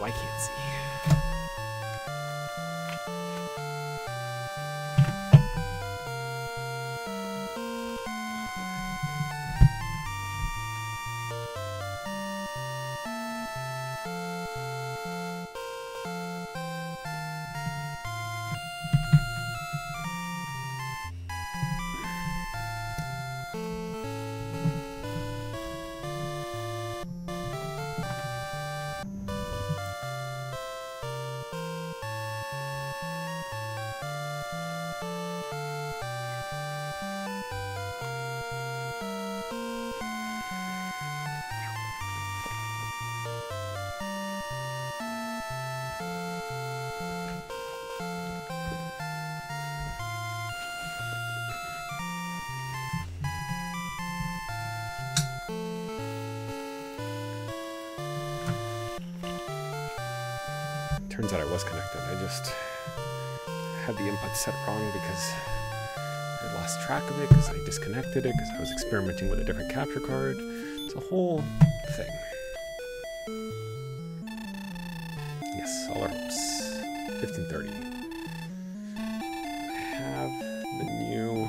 I can't see. Turns out I was connected. I just had the input set wrong because I lost track of it, because I disconnected it, because I was experimenting with a different capture card. It's a whole thing. Yes, all our hopes. 1530. I have the new...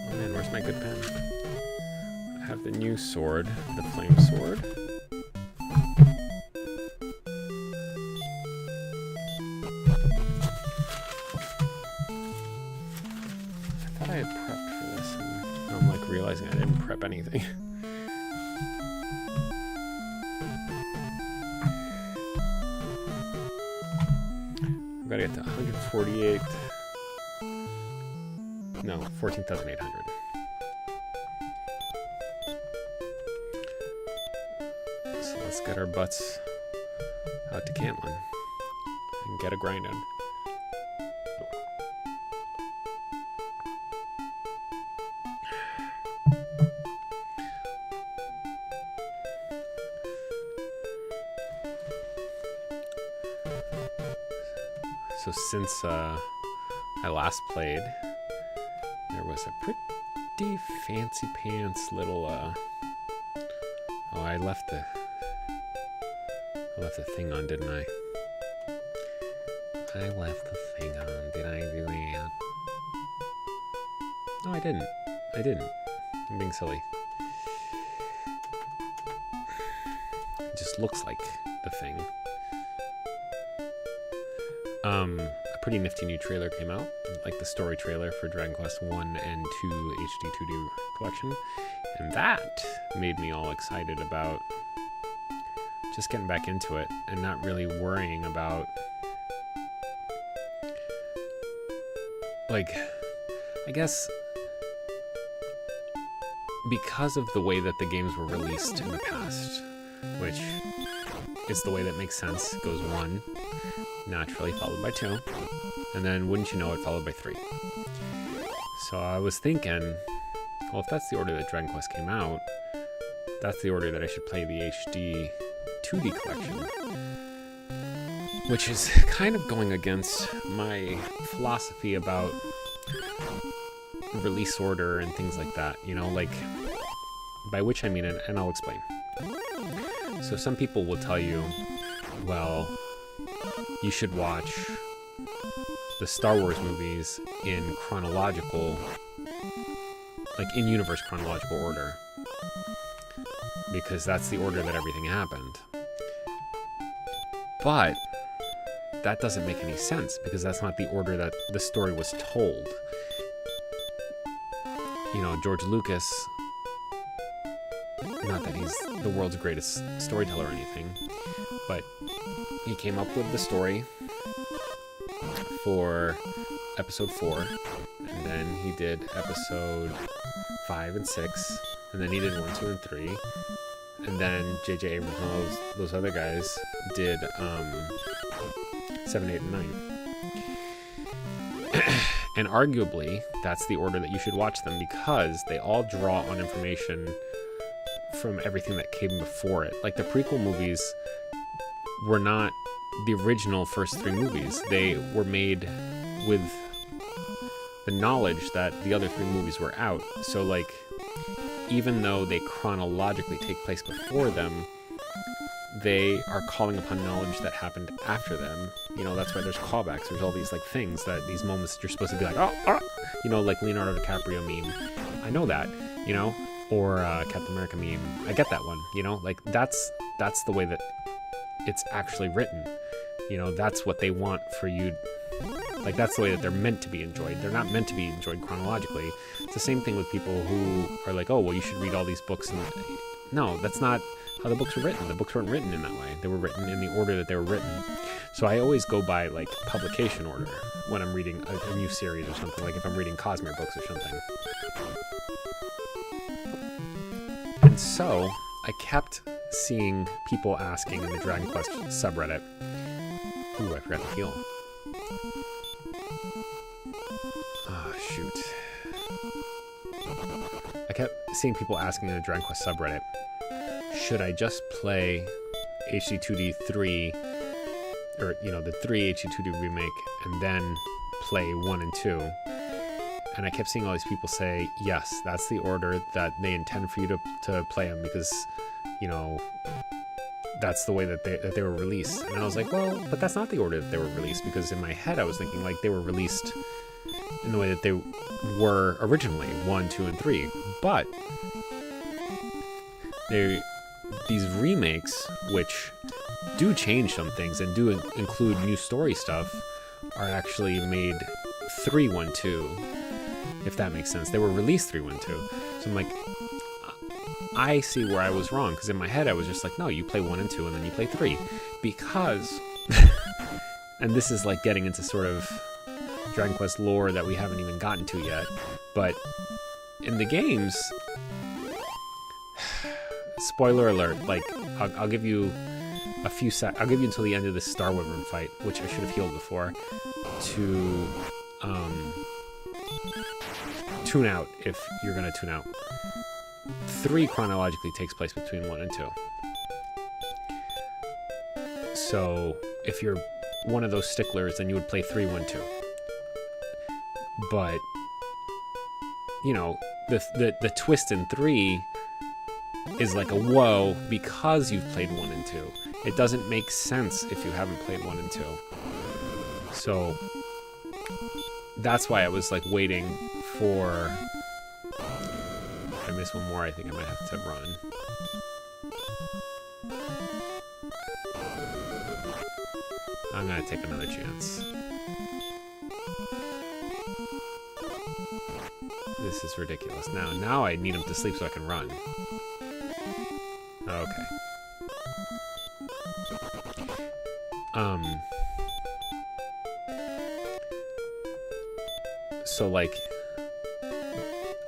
Oh man, where's my good pen? I have the new sword, the flame sword. I had prepped for this, and now I'm like realizing I didn't prep anything. I've got to get to 148. No, 14,800. So let's get our butts out to Cantlin and get a grind in. So since I last played, there was a pretty fancy pants little oh, I left the thing on, didn't I? I left the thing on. Did I do that? No, I didn't. I'm being silly. It just looks like the thing. A pretty nifty new trailer came out, like the story trailer for Dragon Quest 1 and 2 HD 2D collection, and that made me all excited about just getting back into it and not really worrying about, like, I guess because of the way that the games were released in the past, which is the way that makes sense. It goes 1, naturally, followed by 2, and then, wouldn't you know it, followed by 3. So I was thinking, well, if that's the order that Dragon Quest came out, that's the order that I should play the HD 2D collection, which is kind of going against my philosophy about release order and things like that, you know, like, by which I mean, and I'll explain. So some people will tell you, well, you should watch the Star Wars movies in chronological, like in-universe chronological order, because that's the order that everything happened. But that doesn't make any sense, because that's not the order that the story was told. You know, George Lucas, not that he's the world's greatest storyteller or anything, but he came up with the story for episode 4, and then he did episode 5 and 6, and then he did 1, 2, and 3, and then J.J. Abrams and all those other guys did 7, 8, and 9. And arguably, that's the order that you should watch them, because they all draw on information from everything that came before it. Like, the prequel movies were not the original first 3 movies. They were made with the knowledge that the other 3 movies were out. So, like, even though they chronologically take place before them, they are calling upon knowledge that happened after them. You know, that's why there's callbacks. There's all these like things, that these moments you're supposed to be like, you know, like Leonardo DiCaprio meme. I know that, you know, or Captain America meme. I get that one, you know, like that's the way that it's actually written. You know, that's what they want for you. Like, that's the way that they're meant to be enjoyed. They're not meant to be enjoyed chronologically. It's the same thing with people who are like, oh, well, you should read all these books. No, that's not how the books were written. The books weren't written in that way. They were written in the order that they were written. So I always go by, like, publication order when I'm reading a new series or something. Like if I'm reading Cosmere books or something. And so I kept seeing people asking in the Dragon Quest subreddit. Ooh, I forgot to heal. Oh, shoot. I kept seeing people asking in the Dragon Quest subreddit, should I just play HD2D 3, or, you know, the 3 HD2D remake, and then play 1 and 2? And I kept seeing all these people say, yes, that's the order that they intend for you to play them, because, you know, that's the way that they were released. And I was like, well, but that's not the order that they were released, because in my head I was thinking like they were released in the way that they were originally, 1, 2, and 3. But these remakes, which do change some things and do include new story stuff, are actually made 3, 1, 2, if that makes sense. They were released 3, 1, 2. So I'm like, I see where I was wrong, because in my head I was just like, no, you play 1 and 2 and then you play 3, because and this is like getting into sort of Dragon Quest lore that we haven't even gotten to yet, but in the games, spoiler alert, like I'll give you a few I'll give you until the end of the Star Wyvern fight, which I should have healed before, to tune out if you're gonna tune out. 3 chronologically takes place between 1 and 2. So if you're one of those sticklers, then you would play 3, 1, 2. But, you know, the twist in 3 is like a whoa, because you've played 1 and 2. It doesn't make sense if you haven't played 1 and 2. So that's why I was like waiting for... If I miss one more, I think I might have to run. I'm gonna take another chance. This is ridiculous. Now I need him to sleep so I can run. Okay. So like,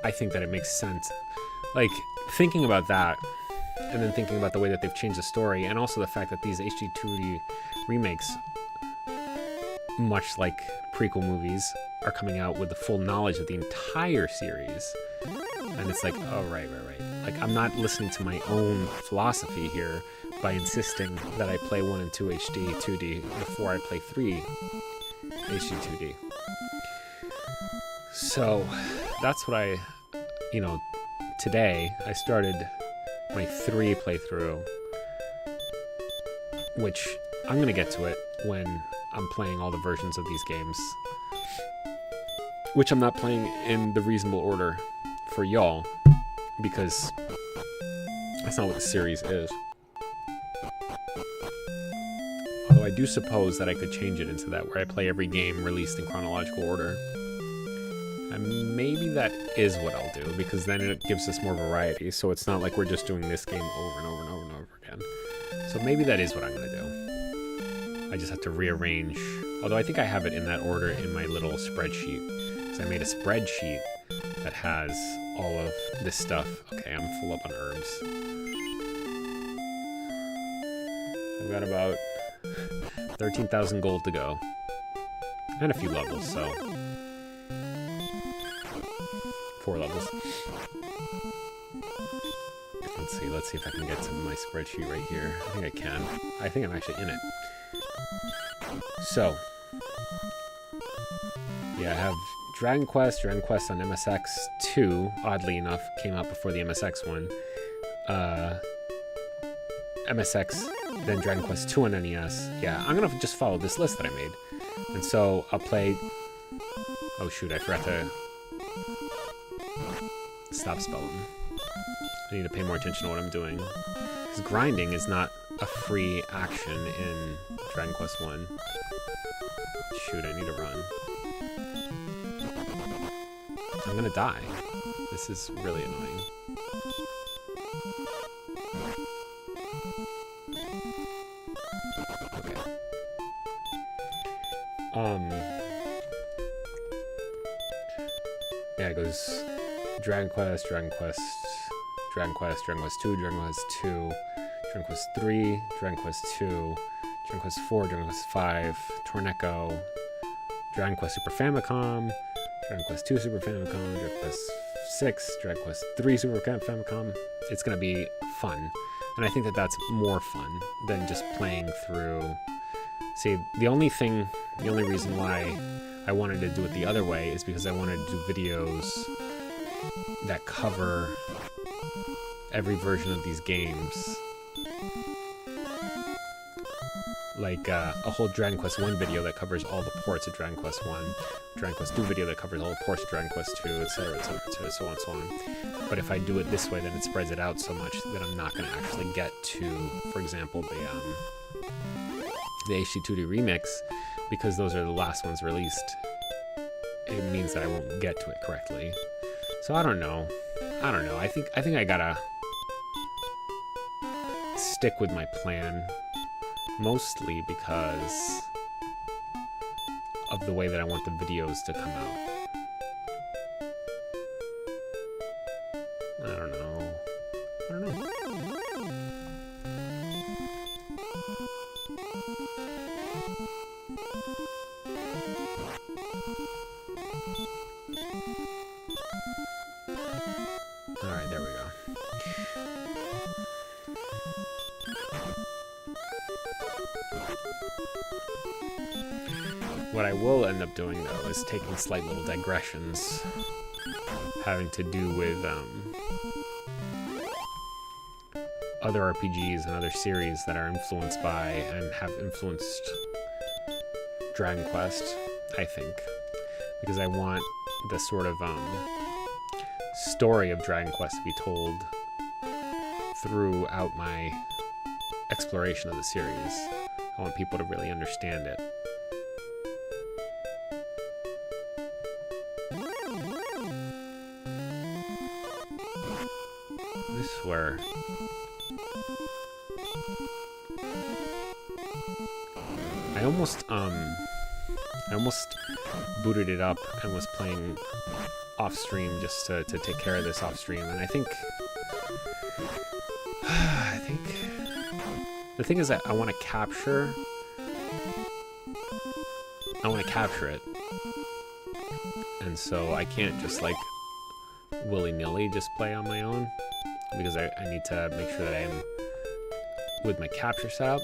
I think that it makes sense. Like, thinking about that, and then thinking about the way that they've changed the story, and also the fact that these HD2D remakes, much like prequel movies, are coming out with the full knowledge of the entire series. And it's like, oh, right. Like, I'm not listening to my own philosophy here by insisting that I play 1 and 2 HD 2D before I play 3 HD 2D. So, that's what I, you know, today I started my 3 playthrough, which I'm going to get to it when I'm playing all the versions of these games, which I'm not playing in the reasonable order for y'all, because that's not what the series is. Although I do suppose that I could change it into that, where I play every game released in chronological order. And maybe that is what I'll do, because then it gives us more variety, so it's not like we're just doing this game over and over and over and over again. So maybe that is what I'm going to do. I just have to rearrange, although I think I have it in that order in my little spreadsheet. So I made a spreadsheet that has all of this stuff. Okay, I'm full up on herbs. I've got about 13,000 gold to go. And a few levels, so... 4 levels. Let's see if I can get to my spreadsheet right here. I think I can. I think I'm actually in it. So, yeah, I have Dragon Quest on MSX2, oddly enough, came out before the MSX one. MSX, then Dragon Quest 2 on NES. Yeah, I'm gonna just follow this list that I made. And so I'll play... Oh shoot, I forgot to stop spelling. I need to pay more attention to what I'm doing. Because grinding is not a free action in Dragon Quest 1. Shoot, I need to run. I'm gonna die. This is really annoying. Okay. Yeah, it goes Dragon Quest, Dragon Quest, Dragon Quest, Dragon Quest 2, Dragon Quest 2, Dragon Quest 3, Dragon Quest 2, Dragon Quest 4, Dragon Quest 5, Torneko, Dragon Quest Super Famicom, Dragon Quest 2 Super Famicom, Dragon Quest 6, Dragon Quest 3 Super Famicom. It's going to be fun. And I think that that's more fun than just playing through... See, the only reason why I wanted to do it the other way is because I wanted to do videos that cover every version of these games. Like a whole Dragon Quest 1 video that covers all the ports of Dragon Quest 1, Dragon Quest 2 video that covers all the ports of Dragon Quest 2, etc., etc., etc., so on and so on. But if I do it this way, then it spreads it out so much that I'm not going to actually get to, for example, the HD2D remix, because those are the last ones released. It means that I won't get to it correctly. So I don't know. I think I gotta stick with my plan, mostly because of the way that I want the videos to come out. I don't know. Alright, there we go. What I will end up doing, though, is taking slight little digressions having to do with other RPGs and other series that are influenced by and have influenced Dragon Quest, I think. Because I want the sort of story of Dragon Quest to be told throughout my exploration of the series. I want people to really understand it. I swear. I almost booted it up and was playing off stream just to take care of this off stream, and I think the thing is that I want to capture it, and so I can't just like willy-nilly just play on my own, because I need to make sure that I'm with my capture setup,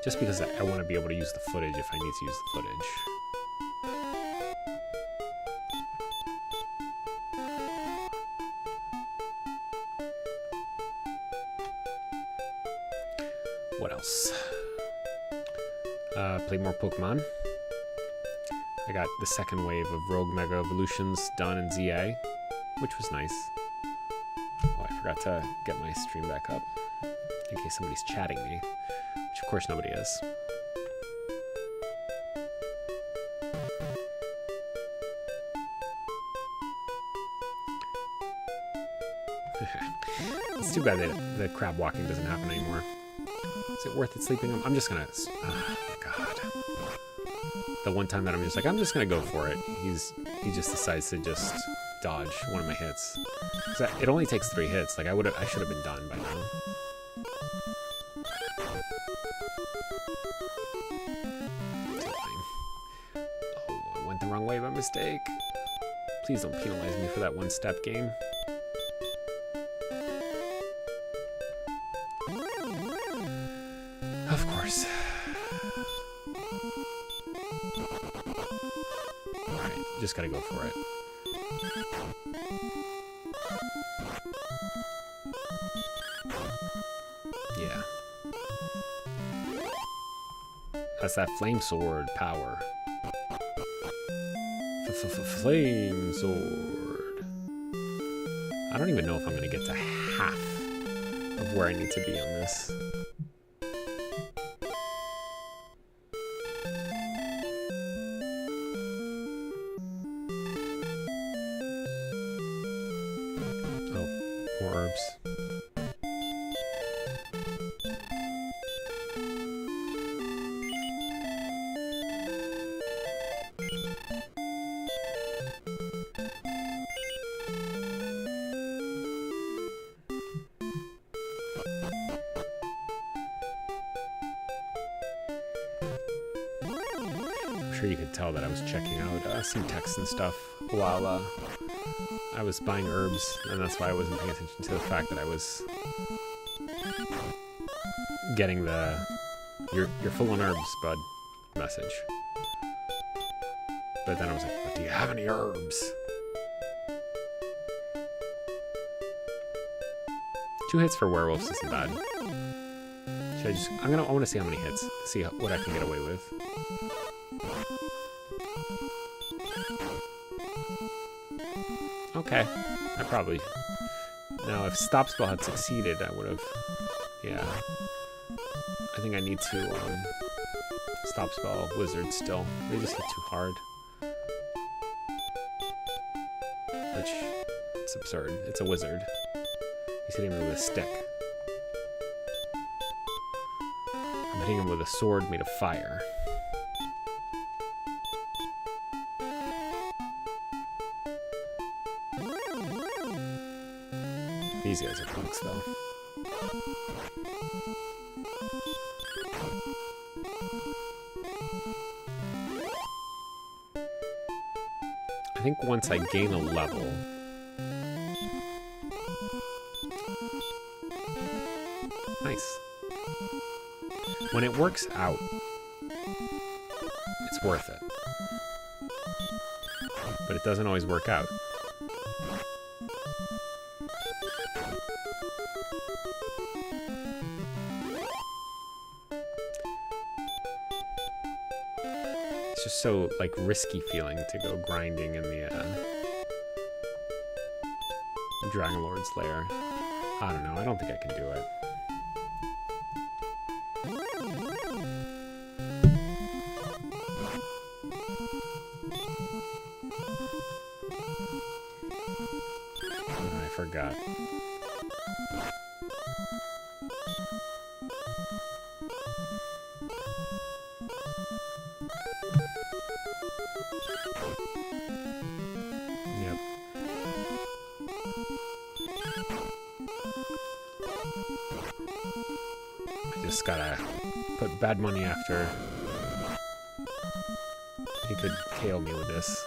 just because I want to be able to use the footage if I need to use the footage. What else? Play more Pokemon. I got the second wave of Rogue Mega Evolutions done in ZA, which was nice. Oh, I forgot to get my stream back up in case somebody's chatting me, which of course nobody is. It's too bad that the crab walking doesn't happen anymore. Is it worth it sleeping? I'm just gonna... Oh, God. The one time that I'm just like, I'm just gonna go for it. He just decides to just dodge one of my hits. It only takes 3 hits. Like, I should have been done by now. Oh, I went the wrong way by mistake. Please don't penalize me for that one-step game. Of course. Alright, just gotta go for it. Yeah. That's that flame sword power. Flame sword. I don't even know if I'm gonna get to half of where I need to be on this. Oh, more herbs. I'm sure you could tell that I was checking out some text and stuff while I was buying herbs, and that's why I wasn't paying attention to the fact that I was getting the "you're full on herbs, bud" message. But then I was like, "But do you have any herbs?" 2 hits for werewolves isn't bad. Should I just? I want to see how many hits. See what I can get away with. Okay, I probably... Now, if Stop Spell had succeeded, I would have... Yeah. I think I need to, Stop Spell Wizard still. They just hit too hard. Which, it's absurd. It's a wizard. He's hitting me with a stick. I'm hitting him with a sword made of fire. These guys are punks, though. I think once I gain a level... Nice. When it works out, it's worth it. But it doesn't always work out. It's just so, like, risky feeling to go grinding in the Dragon Lord's lair. I don't know. I don't think I can do it. Oh, I forgot. Yep. I just gotta put bad money after he could KO me with this.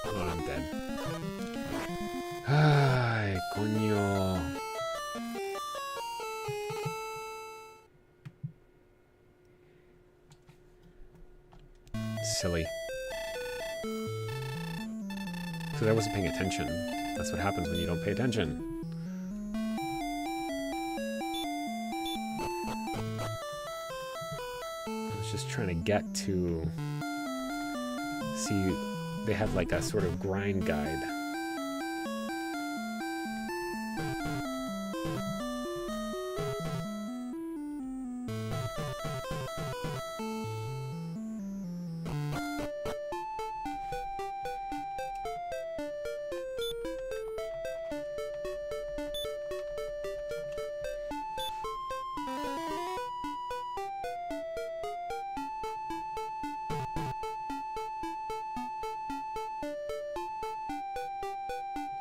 Oh, I'm dead. Ay, coño. Silly. Because I wasn't paying attention. That's what happens when you don't pay attention. I was just trying to get to... See, they have like a sort of grind guide.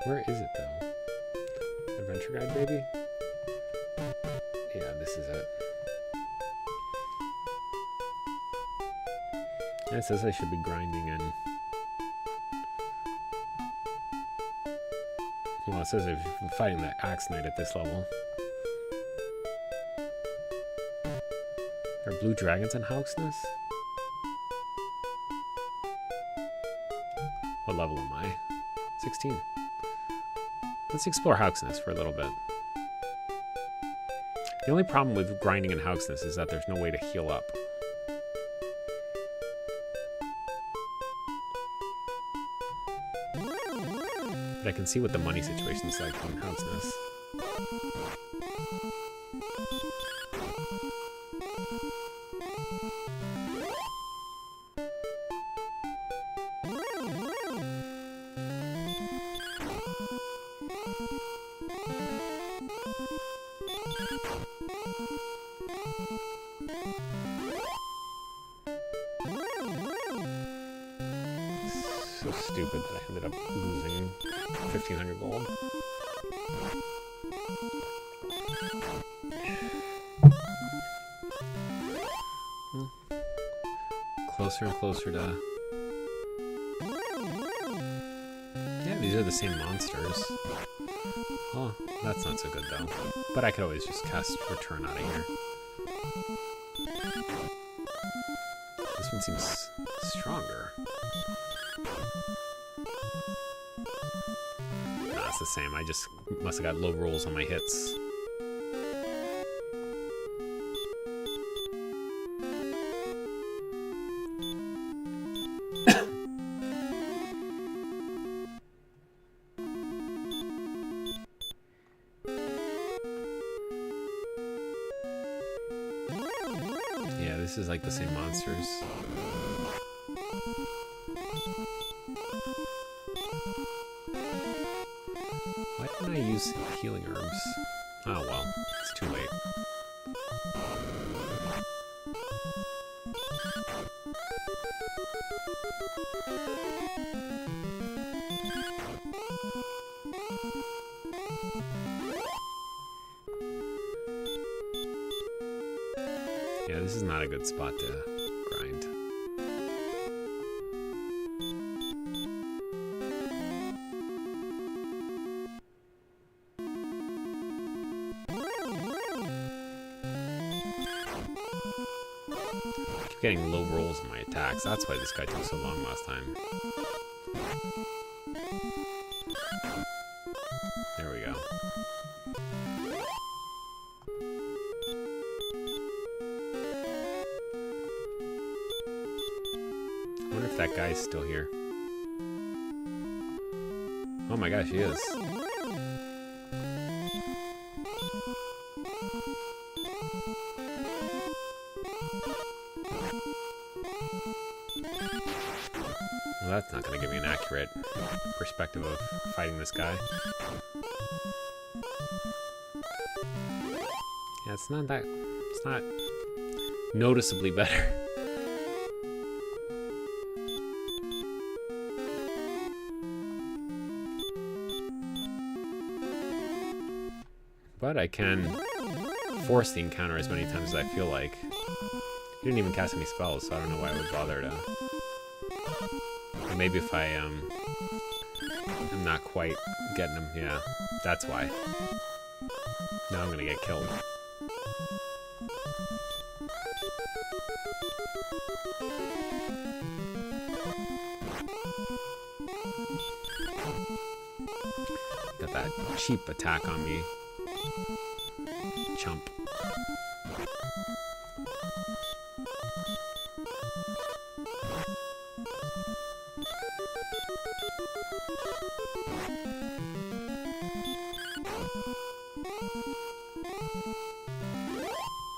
Where is it, though? Adventure guide, baby? Yeah, this is it. Yeah, it says I should be grinding in. Well, it says I'm fighting the Axe Knight at this level. Are blue dragons in Hauksness? What level am I? 16. Let's explore Hauksness for a little bit. The only problem with grinding in Hougsness is that there's no way to heal up. But I can see what the money situation's like in Hougsness. So stupid that I ended up losing 1,500 gold. Well, closer and closer to... Yeah, these are the same monsters. Oh, that's not so good though. But I could always just cast Return out of here. This one seems stronger. Nah, it's the same. I just must have got low rolls on my hits. Yeah, this is like the same monsters. Why didn't I use healing herbs? Oh well, it's too late. Yeah, this is not a good spot to grind. I keep getting low rolls on my attacks. That's why this guy took so long last time. There we go. I wonder if that guy's still here. Oh my gosh, he is. Well, that's not going to give me an accurate perspective of fighting this guy. Yeah, it's not that... It's not noticeably better. But I can force the encounter as many times as I feel like. He didn't even cast any spells, so I don't know why I would bother to... Or maybe if I'm not quite getting him, yeah, that's why. Now I'm gonna get killed. Got that cheap attack on me. Chump.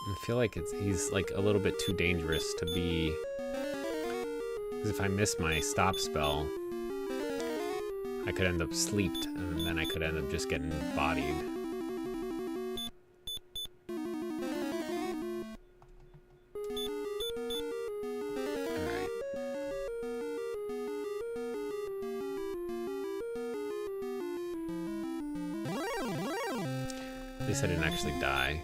I feel like he's like a little bit too dangerous to be, because if I miss my stop spell, I could end up sleeped, and then I could end up just getting bodied. Alright. At least I didn't actually die.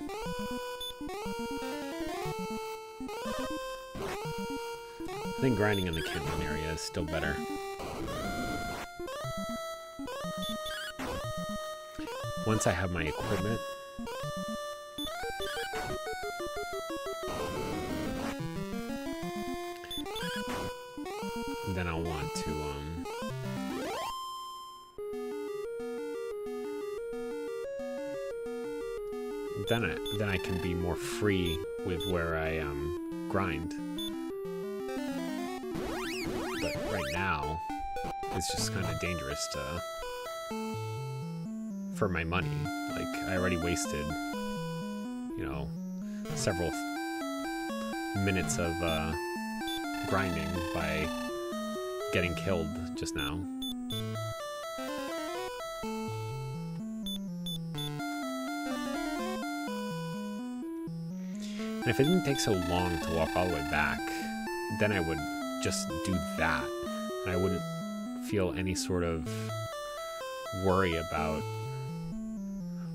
I think grinding in the canyon area is still better. Once I have my equipment, then I'll want to then I can be more free with where I grind. But right now, it's just kind of dangerous for my money. Like, I already wasted, you know, several minutes of grinding by getting killed just now. And if it didn't take so long to walk all the way back, then I would just do that. And I wouldn't feel any sort of worry about...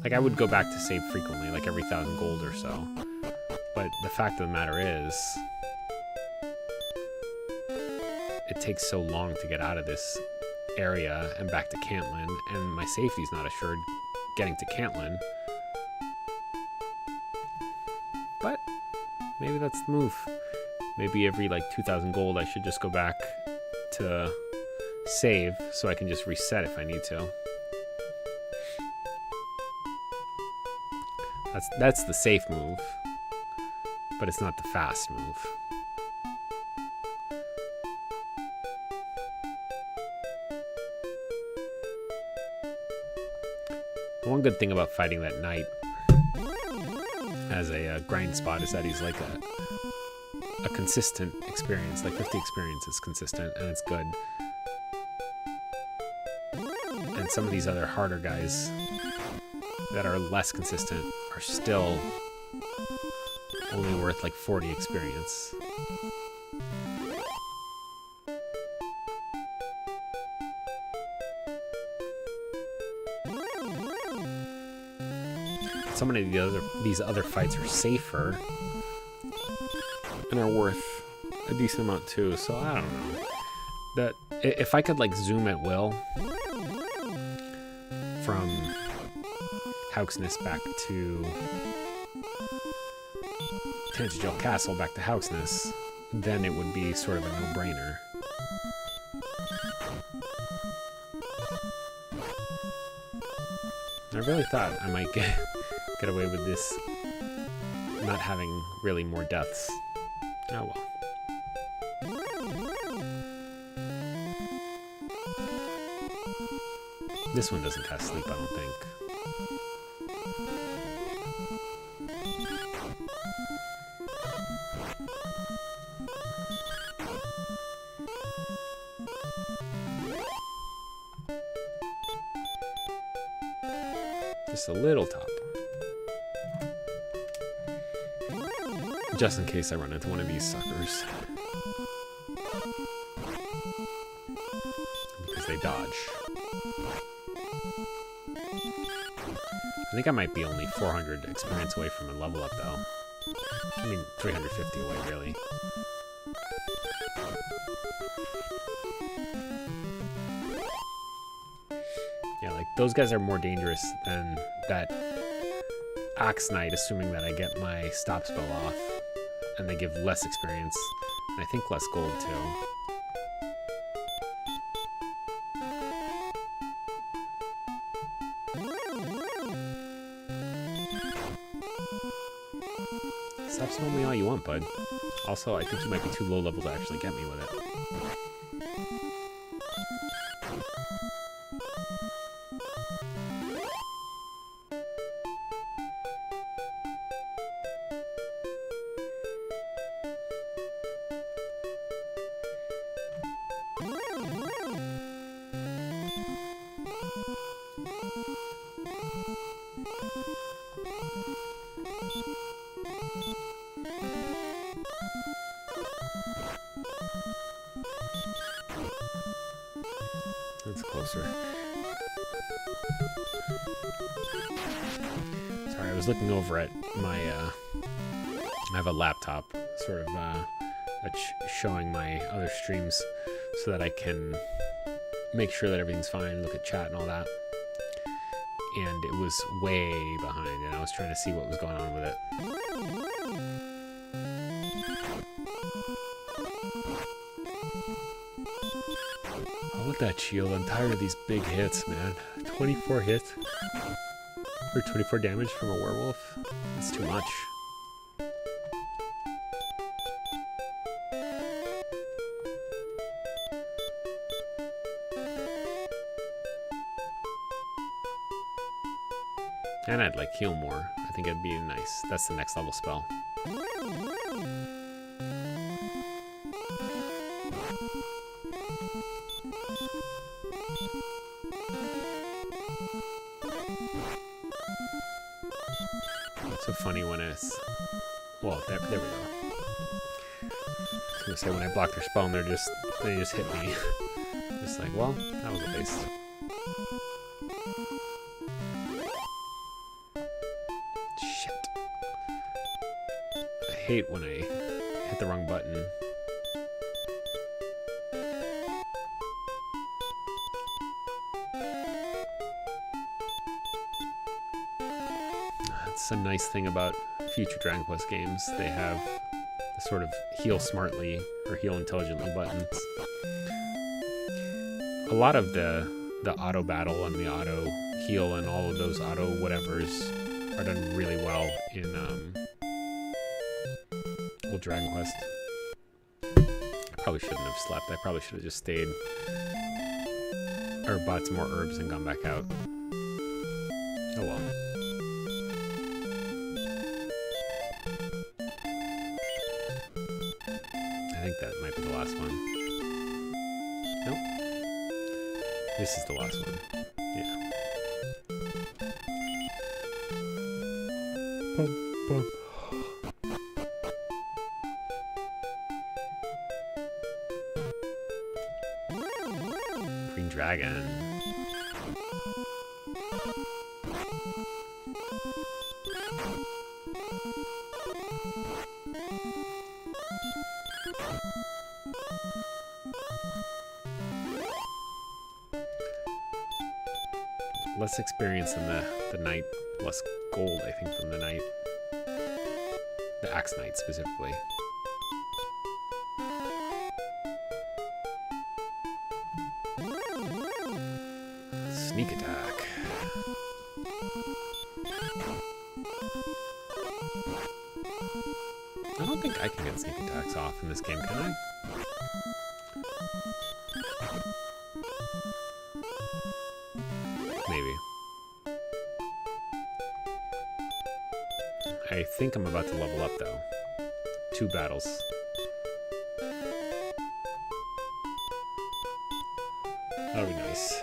Like, I would go back to save frequently, like every 1,000 gold or so. But the fact of the matter is, it takes so long to get out of this area and back to Cantlin, and my safety's not assured getting to Cantlin. But maybe that's the move. Maybe every like 2,000 gold I should just go back to save so I can just reset if I need to. That's the safe move, but it's not the fast move. One good thing about fighting that knight as a grind spot is that he's like a consistent experience. Like 50 experience is consistent and it's good. And some of these other harder guys that are less consistent are still only worth like 40 experience. So many of these other fights are safer and are worth a decent amount too, so I don't know. That if I could like zoom at will from Hauksness back to Tantegel Castle back to Hauksness, then it would be sort of a no-brainer. I really thought I might get away with this not having really more deaths. Oh well. This one doesn't cast sleep, I don't think. Just a little top. Just in case I run into one of these suckers. Because they dodge. I think I might be only 400 experience away from a level up though. I mean, 350 away really. Yeah, like those guys are more dangerous than that Axe Knight, assuming that I get my stop spell off. And they give less experience, and I think less gold too. Stop spelling me all you want, bud. Also, I think you might be too low level to actually get me with it. That's closer. Sorry, I was looking over at my, I have a laptop, sort of, that's showing my other streams so that I can make sure that everything's fine, look at chat and all that. And it was way behind, and I was trying to see what was going on with it. Oh, look at that shield. I'm tired of these big hits, man. 24 hits. Or 24 damage from a werewolf? That's too much. And I'd like heal more. I think it'd be nice. That's the next level spell. It's so funny when it's... Well, there we go. I was gonna say when I block their spell and they just hit me. Just like, well, that was a waste. Shit. I hate when I hit the wrong button. That's a nice thing about future Dragon Quest games. They have the sort of heal smartly or heal intelligently buttons. A lot of the auto battle and the auto heal and all of those auto whatevers are done really well in old Dragon Quest. I probably shouldn't have slept. I probably should have just stayed or bought some more herbs and gone back out. Oh well. I think that might be the last one. Nope. This is the last one. Yeah. Bum, bum. Green Dragon. Less experience than the knight, less gold, I think, than the knight. The axe knight, specifically. Sneak attack. I don't think I can get sneak attacks off in this game, can I? Maybe. I think I'm about to level up, though. 2 battles. That'll be nice.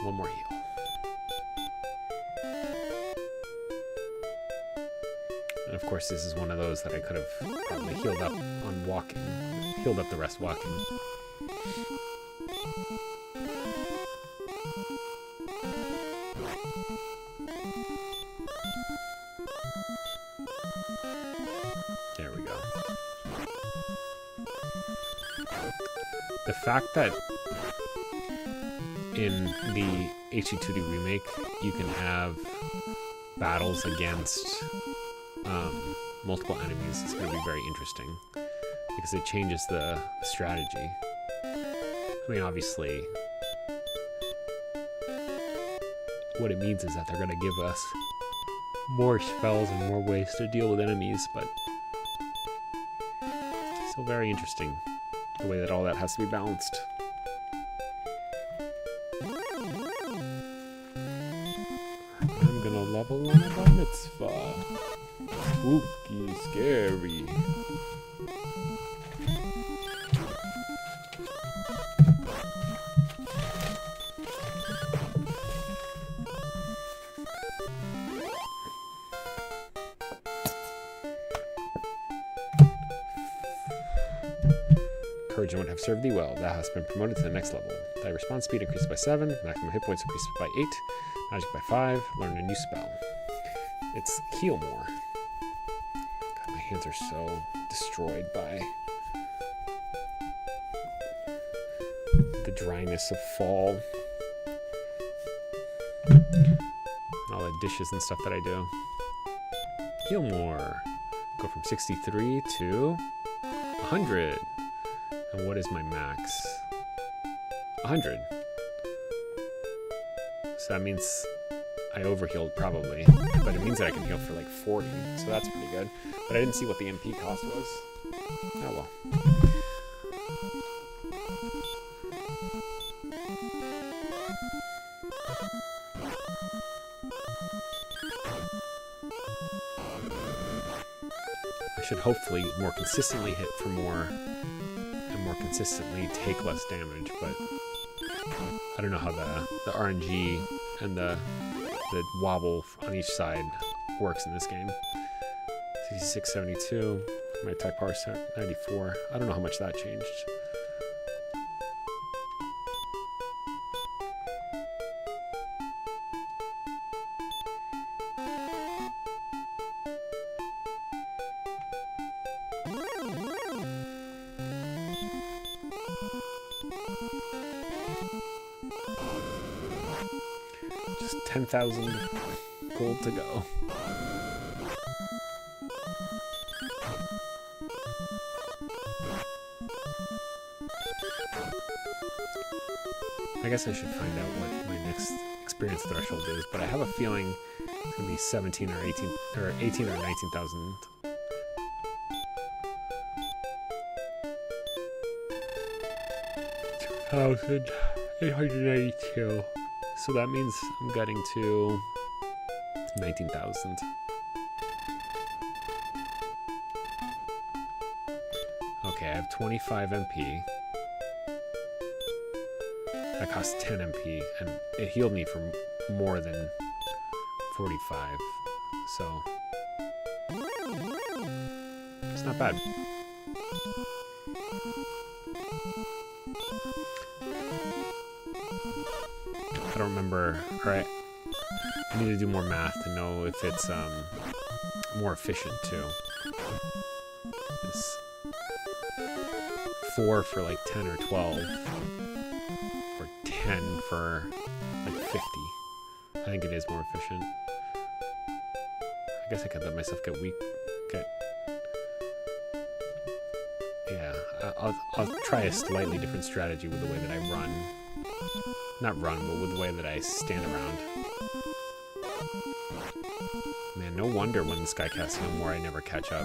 One more heal. And of course, this is one of those that I could have probably healed up on walking. Healed up the rest walking. There we go. The fact that in the HD2D remake you can have battles against multiple enemies is going to be very interesting because it changes the strategy. I mean, obviously, what it means is that they're going to give us more spells and more ways to deal with enemies, but still very interesting the way that all that has to be balanced. I'm gonna level one of our mitzvah. Spooky, scary. Courage would have served thee well. Thou hast been promoted to the next level. Thy response speed increased by 7, maximum hit points increased by 8, magic by 5, learn a new spell. It's heal more. God, my hands are so destroyed by the dryness of fall. And all the dishes and stuff that I do. Heal more. Go from 63 to 100. And what is my max? 100. So that means I overhealed probably, but it means that I can heal for like 40, so that's pretty good. But I didn't see what the MP cost was. Oh well. I should hopefully more consistently hit for more and more consistently take less damage, but I don't know how the RNG and the wobble on each side works in this game. 66, 72, my attack power 94. I don't know how much that changed. Just 10,000 gold to go. I guess I should find out what my next experience threshold is, but I have a feeling it's gonna be 17 or 18 or 19,000. $2,892. So that means I'm getting to 19,000. Okay, I have 25 MP. That cost 10 MP, and it healed me for more than 45. So it's not bad. I don't remember. Alright. I need to do more math to know if it's more efficient too. It's 4 for like 10 or 12. Or 10 for like 50. I think it is more efficient. I guess I could let myself get weak. Yeah, I'll try a slightly different strategy with the way that I run. Not run, but with the way that I stand around. Man, no wonder when this guy casts heal more, I never catch up. Do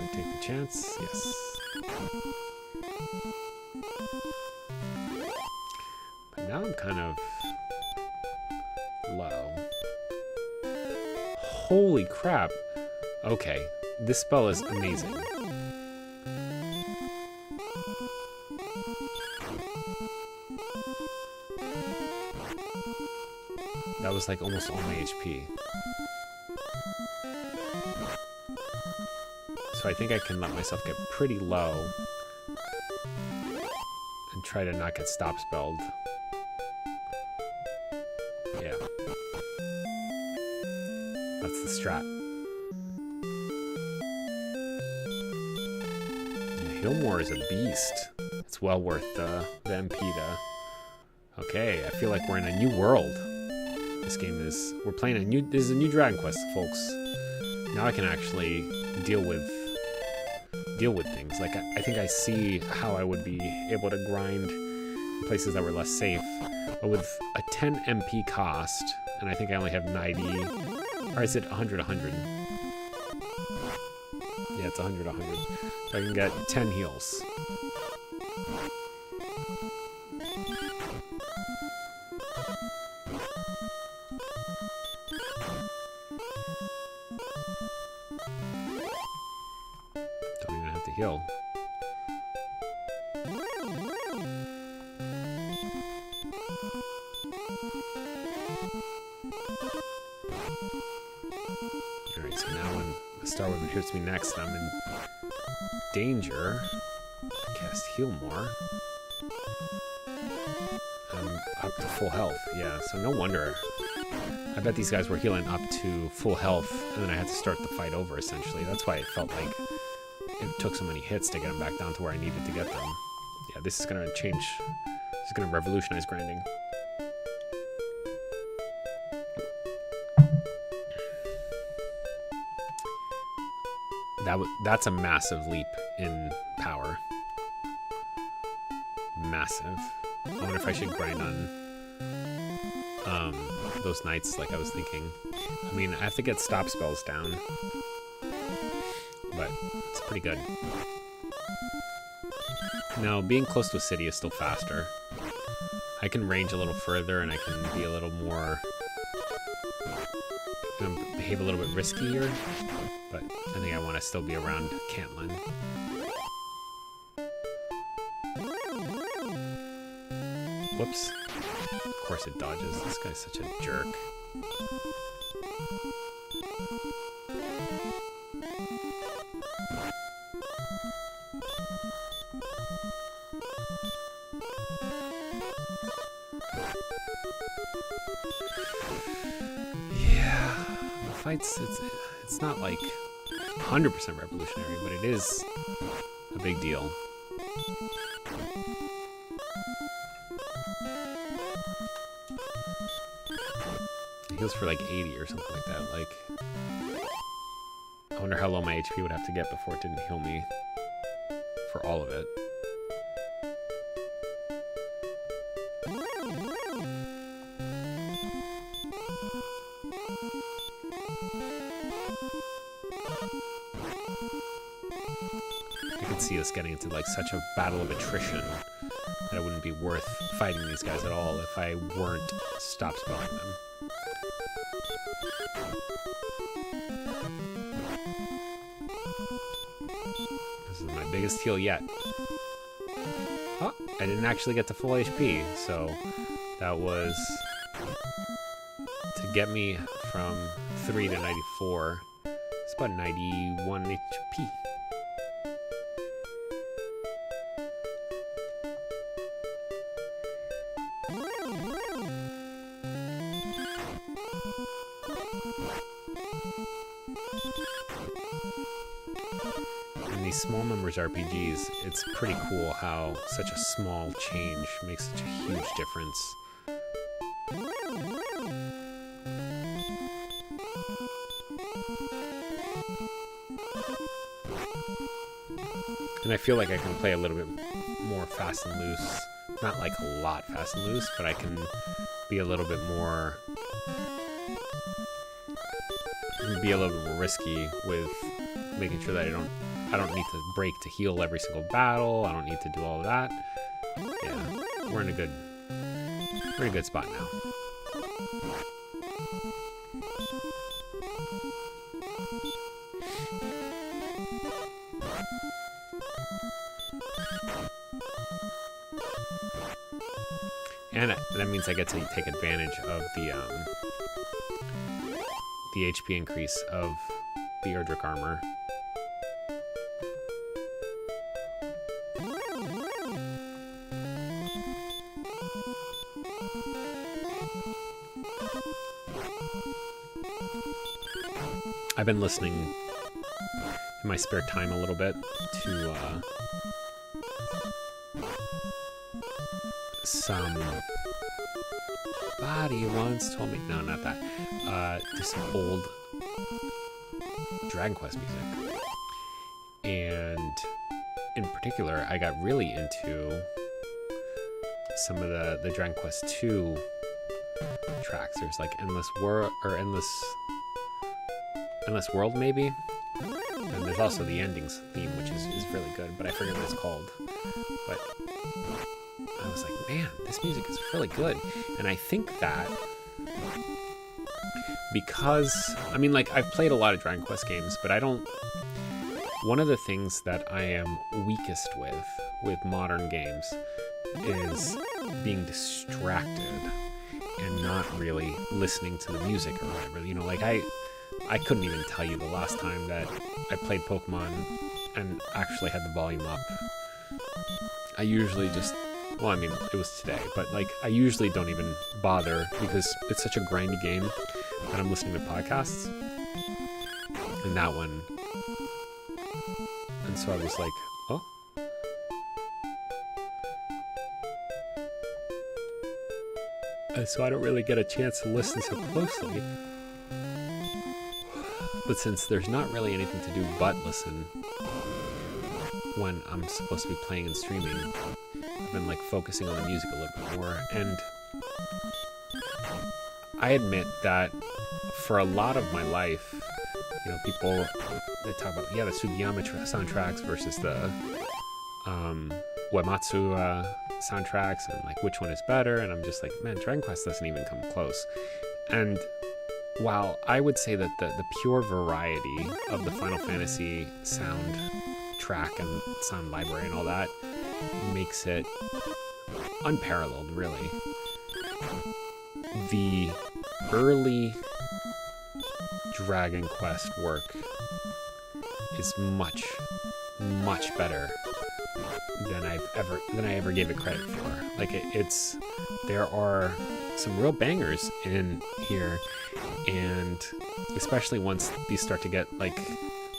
I take the chance? Yes. But now I'm kind of low. Holy crap. Okay, this spell is amazing. That was like almost all my HP. So I think I can let myself get pretty low and try to not get stop spelled. Yeah. That's the strat. Yeah, Hillmore is a beast. It's well worth the MP to... Okay, I feel like we're in a new world. This game is... We're playing a new... This is a new Dragon Quest, folks. Now I can actually deal with things. Like, I think I see how I would be able to grind in places that were less safe. But with a 10 MP cost, and I think I only have 90... Or is it 100, 100? Yeah, it's 100, 100. So I can get 10 heals. Don't even have to heal. Alright, so now when the Star Woman hits me next, I'm in danger. Cast Heal More. I'm up to full health, yeah, so no wonder. I bet these guys were healing up to full health, and then I had to start the fight over, essentially. That's why it felt like it took so many hits to get them back down to where I needed to get them. Yeah, this is gonna change. This is gonna revolutionize grinding. That's a massive leap in power. Massive. I wonder if I should grind on those knights like I was thinking. I mean, I have to get stop spells down, but it's pretty good. Now, being close to a city is still faster. I can range a little further, and I can be a little more... behave a little bit riskier, but I think I want to still be around Cantlin. Whoops. Of course it dodges. This guy's such a jerk. Yeah, the fights, it's not like 100% revolutionary, but it is a big deal. It heals for like 80 or something like that. Like, I wonder how low my HP would have to get before it didn't heal me for all of it. I could see us getting into like such a battle of attrition that it wouldn't be worth fighting these guys at all if I weren't stop spelling them. This is my biggest heal yet. Oh, I didn't actually get to full HP, so that was to get me from 3 to 94. It's about 91 HP. In these small numbers RPGs, it's pretty cool how such a small change makes such a huge difference. And I feel like I can play a little bit more fast and loose. Not like a lot fast and loose, but I can be a little bit more... risky with making sure that I don't need to break to heal every single battle. I don't need to do all of that. Yeah, we're in a good spot now. And that means I get to take advantage of the HP increase of the Erdrick armor. I've been listening in my spare time a little bit to somebody once told me, no, not that, to some old Dragon Quest music. And in particular, I got really into some of the Dragon Quest 2 tracks. There's like Endless World, maybe? And there's also the endings theme, which is really good, but I forget what it's called. But I was like, man, this music is really good. And I think that because, I mean, like, I've played a lot of Dragon Quest games, but one of the things that I am weakest with modern games is being distracted and not really listening to the music or whatever. You know, like, I couldn't even tell you the last time that I played Pokemon and actually had the volume up. I usually just, well, I mean, it was today, but like, I usually don't even bother because it's such a grindy game that I'm listening to podcasts. And that one, and so I was like, oh. And so I don't really get a chance to listen so closely. But since there's not really anything to do but listen when I'm supposed to be playing and streaming, I've been like focusing on the music a little bit more. And I admit that for a lot of my life, you know, people, they talk about, yeah, the Sugiyama soundtracks versus the Uematsu soundtracks, and like which one is better. And I'm just like, man, Dragon Quest doesn't even come close. And while I would say that the pure variety of the Final Fantasy sound track and sound library and all that makes it unparalleled, really, the early Dragon Quest work is much, much better than I ever gave it credit for. Like there are some real bangers in here, and especially once these start to get like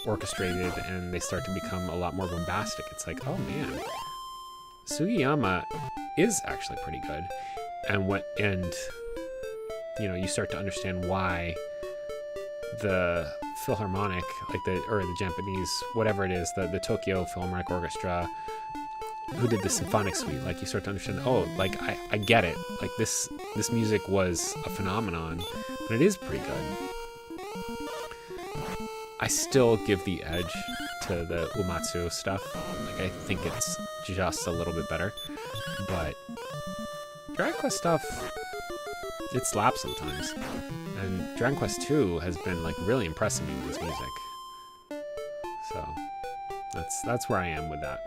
orchestrated and they start to become a lot more bombastic, it's like, oh man, Sugiyama is actually pretty good. And you know, you start to understand why the Philharmonic, like the Japanese, whatever it is, the Tokyo Philharmonic Orchestra, who did the symphonic suite, like you start to understand, oh, like I get it. Like this music was a phenomenon, but it is pretty good. I still give the edge to the Uematsu stuff. Like I think it's just a little bit better, but Dragon Quest stuff, it slaps sometimes. And Dragon Quest 2 has been like really impressing me with its music. So that's where I am with that.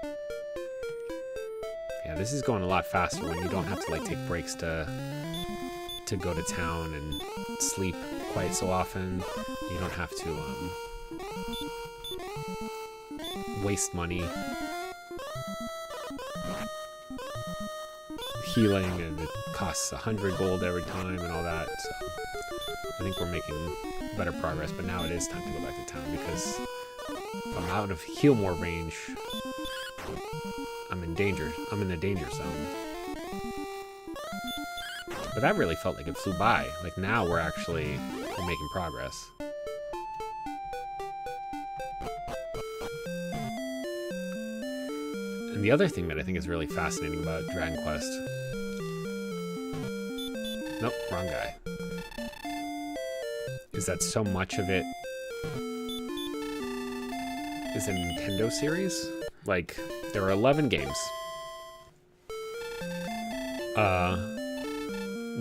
Yeah, this is going a lot faster when you don't have to like take breaks to go to town and sleep quite so often. You don't have to waste money healing, and it costs 100 gold every time and all that. So I think we're making better progress, but now it is time to go back to town, because if I'm out of Healmore range, I'm in danger. I'm in the danger zone. But that really felt like it flew by. Like now we're making progress. And the other thing that I think is really fascinating about Dragon Quest... Nope, wrong guy. Is that so much of it is a Nintendo series. Like, there are 11 games.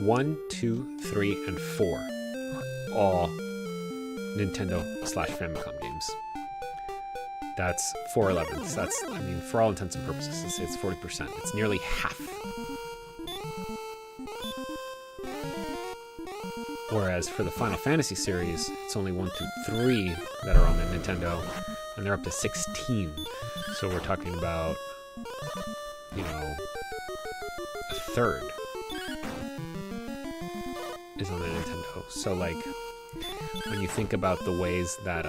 1, 2, 3, and 4 are all Nintendo/Famicom games. That's 4/11. So that's, I mean, for all intents and purposes, it's 40%. It's nearly half. Whereas for the Final Fantasy series, it's only 1, 2, 3 that are on the Nintendo, and they're up to 16. So we're talking about, you know, a third is on the Nintendo. So like, when you think about the ways that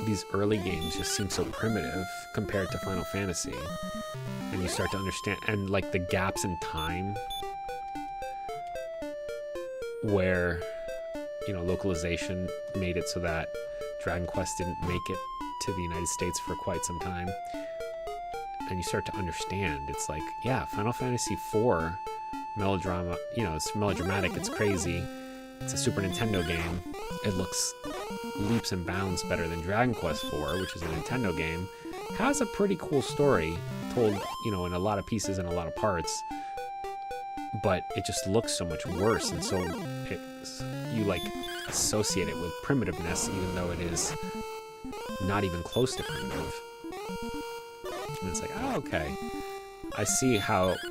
these early games just seem so primitive compared to Final Fantasy, and you start to understand, and like the gaps in time where, you know, localization made it so that Dragon Quest didn't make it to the United States for quite some time, and you start to understand, it's like, yeah, Final Fantasy IV melodrama, you know, it's melodramatic, it's crazy, it's a Super Nintendo game, it looks leaps and bounds better than Dragon Quest IV, which is a Nintendo game, has a pretty cool story told, you know, in a lot of pieces and a lot of parts, but it just looks so much worse, and so you like associate it with primitiveness, even though it is not even close to primitive. And it's like, oh, okay, I see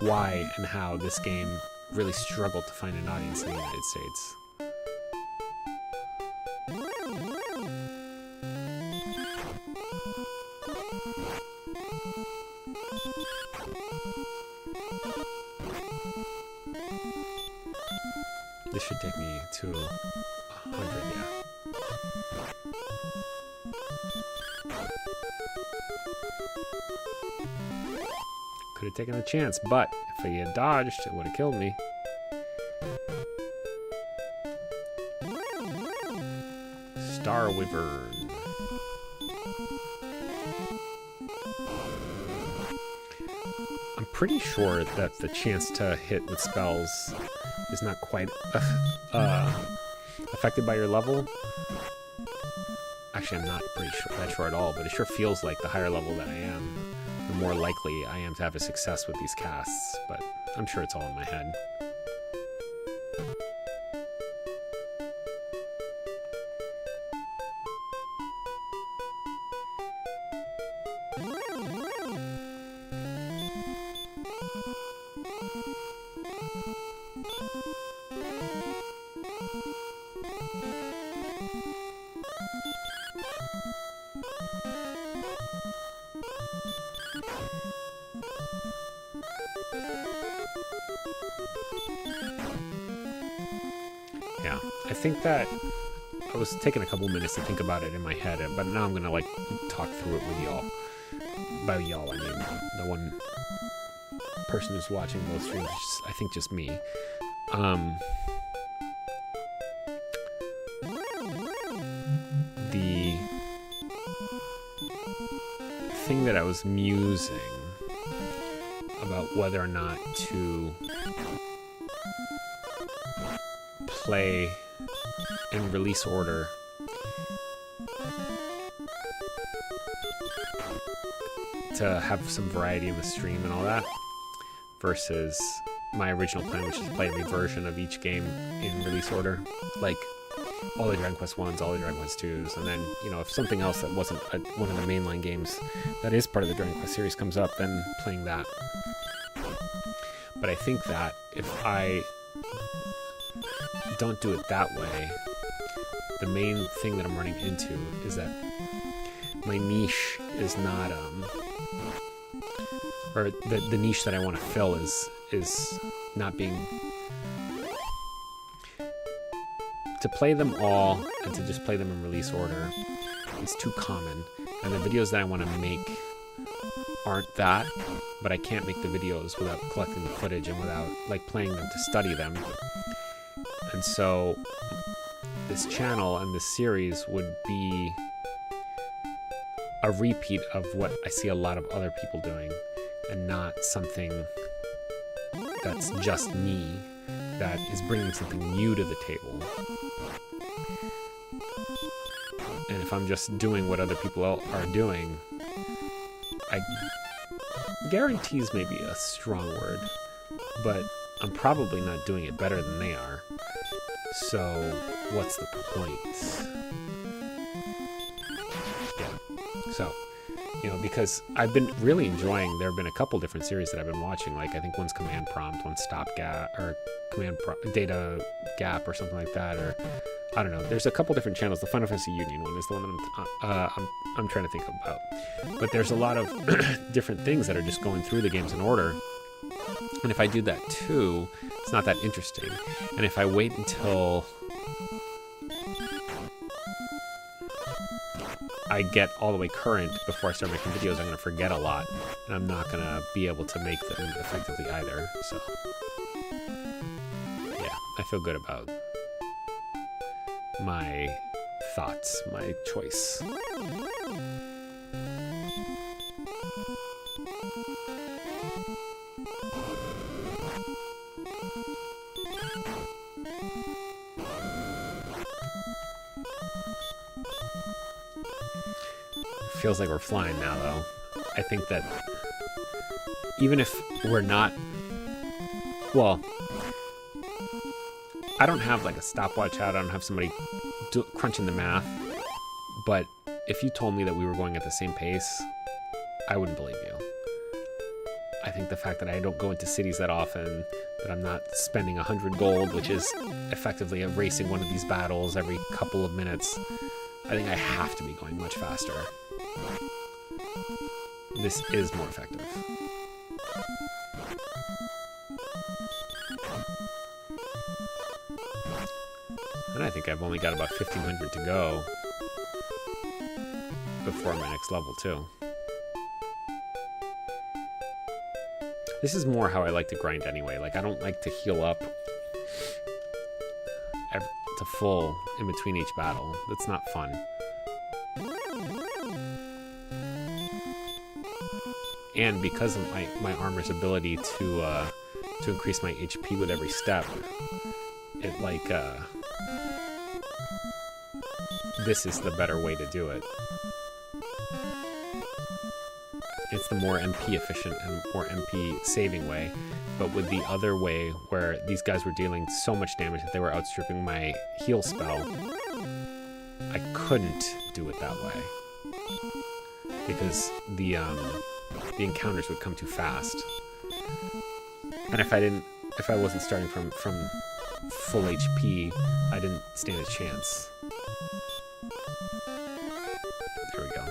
why and how this game really struggled to find an audience in the United States. This should take me to 100, yeah. Could have taken a chance, but if I had dodged, it would have killed me. Star Wyvern. I'm pretty sure that the chance to hit with spells is not quite affected by your level. Actually, I'm not that sure at all, but it sure feels like the higher level that I am, the more likely I am to have a success with these casts, but I'm sure it's all in my head. Yeah, I think that I was taking a couple minutes to think about it in my head, but now I'm gonna like talk through it with y'all. By y'all, I mean the one person who's watching both streams, I think just me. The thing that I was musing about whether or not to play in release order to have some variety in the stream and all that versus my original plan, which is to play every version of each game in release order, like all the Dragon Quest 1s, all the Dragon Quest 2s, and then, you know, if something else that wasn't one of the mainline games that is part of the Dragon Quest series comes up, then playing that. But I think that if I don't do it that way, the main thing that I'm running into is that my niche is not or the niche that I want to fill is not being to play them all and to just play them in release order is too common, and the videos that I want to make aren't that, but I can't make the videos without collecting the footage and without like playing them to study them. And so this channel and this series would be a repeat of what I see a lot of other people doing, and not something that's just me that is bringing something new to the table. And if I'm just doing what other people are doing, guarantees may be a strong word, but I'm probably not doing it better than they are. So what's the point? Yeah. So, you know, because I've been really enjoying, there have been a couple different series that I've been watching, like I think one's Command Prompt, one's Stopgap, or Data Gap or something like that, or I don't know. There's a couple different channels. The Final Fantasy Union one is the one that I'm trying to think about. But there's a lot of different things that are just going through the games in order. And if I do that too, it's not that interesting. And if I wait until I get all the way current before I start making videos, I'm going to forget a lot, and I'm not going to be able to make them effectively either. So, yeah, I feel good about my thoughts, my choice. Feels like we're flying now, though. I think that even if we're not, well, I don't have like a stopwatch out. I don't have somebody crunching the math. But if you told me that we were going at the same pace, I wouldn't believe you. I think the fact that I don't go into cities that often, that I'm not spending 100 gold, which is effectively erasing one of these battles every couple of minutes, I think I have to be going much faster. This is more effective. And I think I've only got about 1,500 to go before my next level, too. This is more how I like to grind anyway. Like, I don't like to heal up to full in between each battle. That's not fun. And because of my armor's ability to increase my HP with every step, it like this is the better way to do it. It's the more MP efficient and more MP saving way. But with the other way, where these guys were dealing so much damage that they were outstripping my heal spell, I couldn't do it that way. Because the encounters would come too fast. And if I wasn't starting from full HP, I didn't stand a chance. There we go.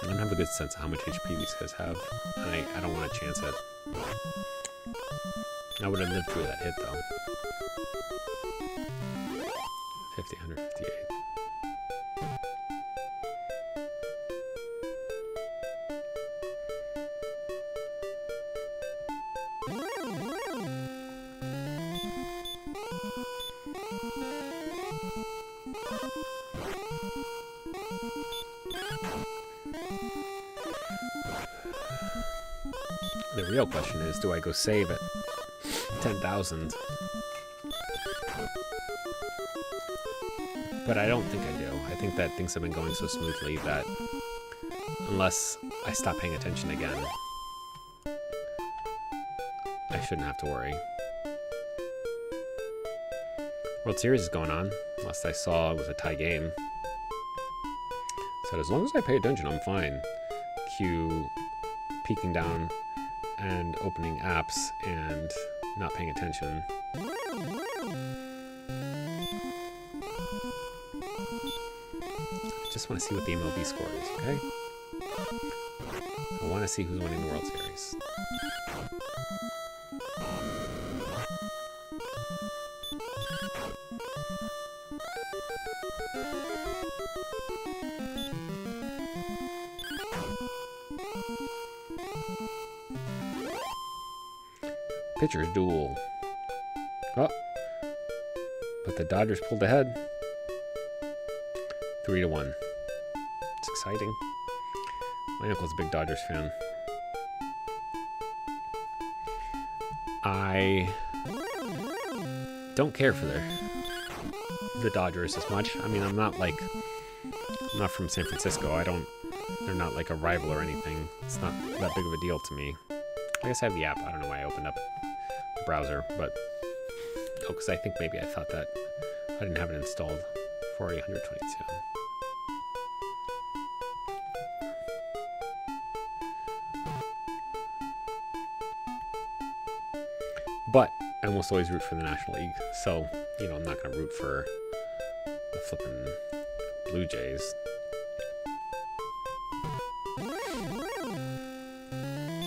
I don't have a good sense of how much HP these guys have, and I don't want to chance it. I would have lived through that hit, though. 50, 158. The real question is, do I go save at 10,000? But I don't think I do. I think that things have been going so smoothly that unless I stop paying attention again, I shouldn't have to worry. World Series is going on. Last I saw, it was a tie game. Said as long as I pay attention, I'm fine. Q peeking down and opening apps and not paying attention. Just want to see what the MLB score is, okay? I want to see who's winning the World Series. Pitchers duel. Oh, but the Dodgers pulled ahead. 3-1. It's exciting. My uncle's a big Dodgers fan. I don't care for the Dodgers as much. I mean, I'm not from San Francisco. They're not like a rival or anything. It's not that big of a deal to me. I guess I have the app. I don't know why I opened up the browser, but because I think maybe I thought that I didn't have it installed. 4,122. But I almost always root for the National League, so, I'm not going to root for the flippin' Blue Jays.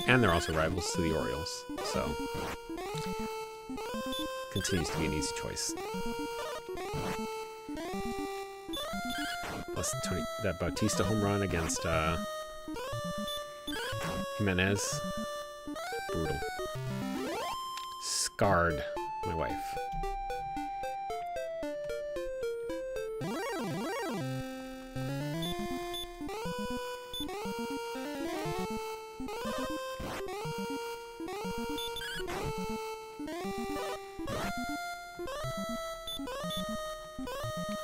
And they're also rivals to the Orioles, so continues to be an easy choice. Plus that Bautista home run against Jimenez. Brutal. Scarred my wife.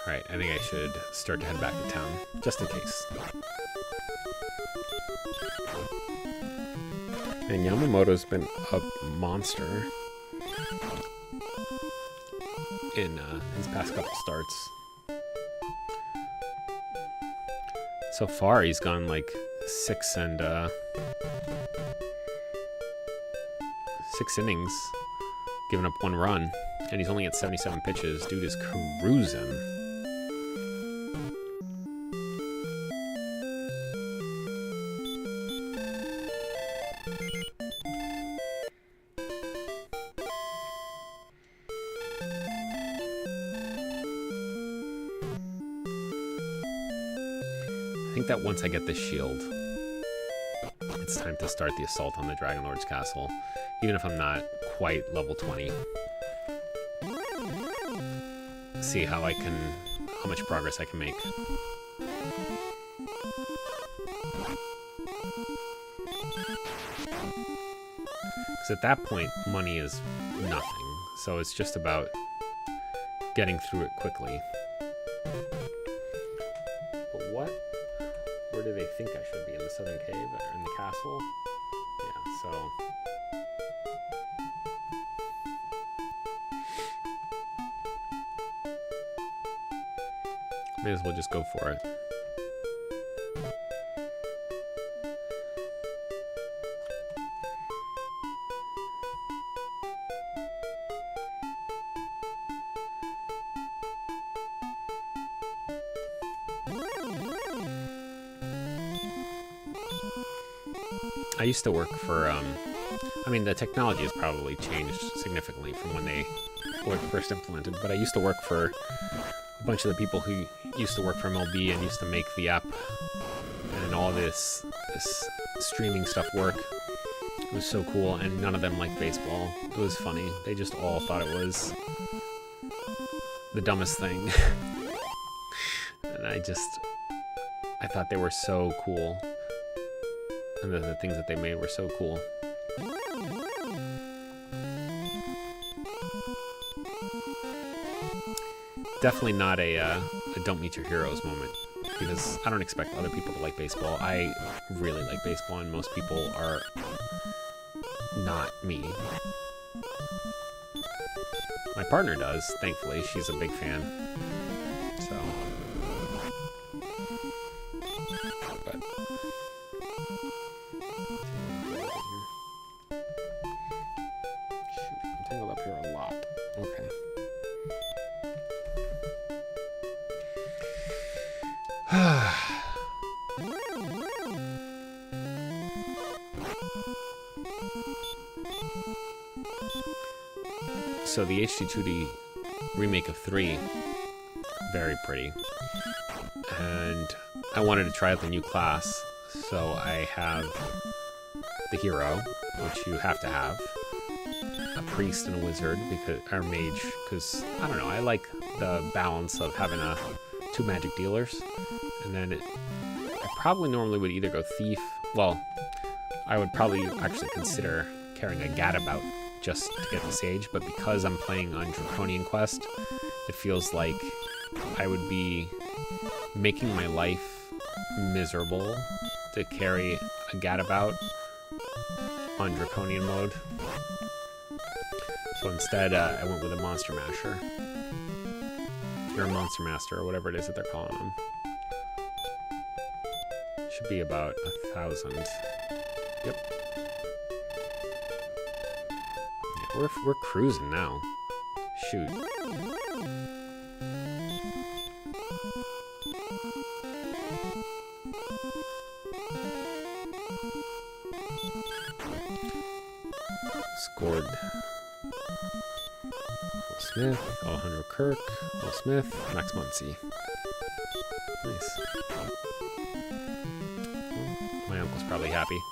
Alright, I think I should start to head back to town, just in case. And Yamamoto's been a monster in his past couple starts. So far, he's gone like 6 innings, giving up 1 run, and he's only at 77 pitches. Dude is cruising. I think that once I get this shield, it's time to start the assault on the Dragon Lord's castle, even if I'm not quite level 20. See how much progress I can make. Because at that point, money is nothing. So it's just about getting through it quickly. But where do they think I should be? In the southern cave or in the castle? Yeah, so... may as well just go for it. I used to work for, I mean, the technology has probably changed significantly from when they were first implemented, but I used to work for a bunch of the people who used to work for MLB and used to make the app and all this streaming stuff work. It was so cool, and none of them liked baseball. It was funny. They just all thought it was the dumbest thing. And I thought they were so cool. And the things that they made were so cool. Definitely not a don't meet your heroes moment, because I don't expect other people to like baseball. I really like baseball, and most people are not me. My partner does, thankfully. She's a big fan. So... but... shoot, I'm tangled up here a lot. Okay. So the HD2D remake of 3, very pretty. And I wanted to try out the new class, so I have the hero, which you have to have, a priest and a wizard, or mage, because, I don't know, I like the balance of having two magic dealers. And then I probably normally would either go thief, well, I would probably actually consider carrying a gadabout just to get the sage, but because I'm playing on Draconian Quest, it feels like I would be making my life miserable to carry a gadabout on Draconian mode. So instead, I went with a Monster Masher. Or a Monster Master, or whatever it is that they're calling them. Should be about 1,000. Yep. Yeah, we're cruising now. Shoot. Scored. Will Smith, Alejandro Kirk, Will Smith, Max Muncy. Nice. Well, my uncle's probably happy.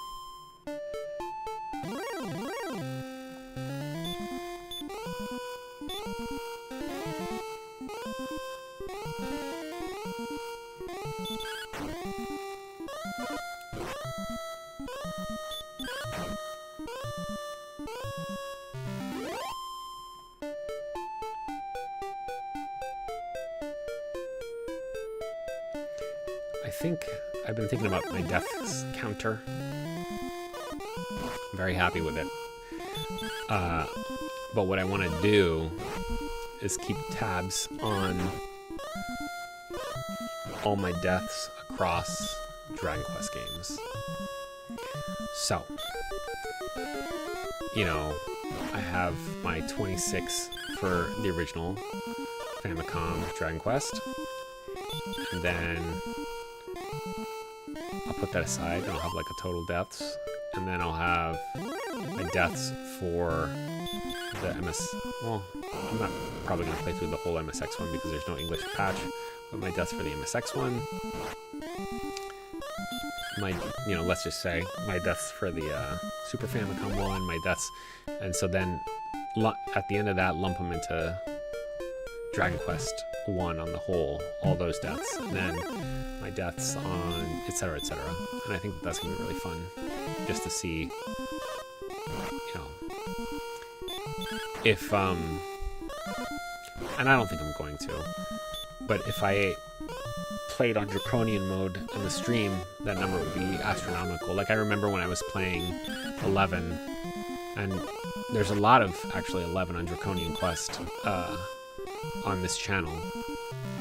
I think I've been thinking about my deaths counter. I'm very happy with it. But what I want to do is keep tabs on all my deaths across Dragon Quest games. So, you know, I have my 26 for the original Famicom Dragon Quest, and then I'll put that aside and I'll have like a total deaths, and then I'll have my deaths for the MS. Well, I'm not probably going to play through the whole MSX one because there's no English patch, but my deaths for the MSX one. my, let's just say my deaths for the Super Famicom one, my deaths, and so then at the end of that, lump them into Dragon Quest 1 on the whole, all those deaths, and then my deaths on etc. etc. And I think that's gonna be really fun, just to see, if and I don't think I'm going to, but if I played on Draconian mode on the stream, that number would be astronomical. Like I remember when I was playing 11, and there's a lot of actually 11 on Draconian Quest on this channel.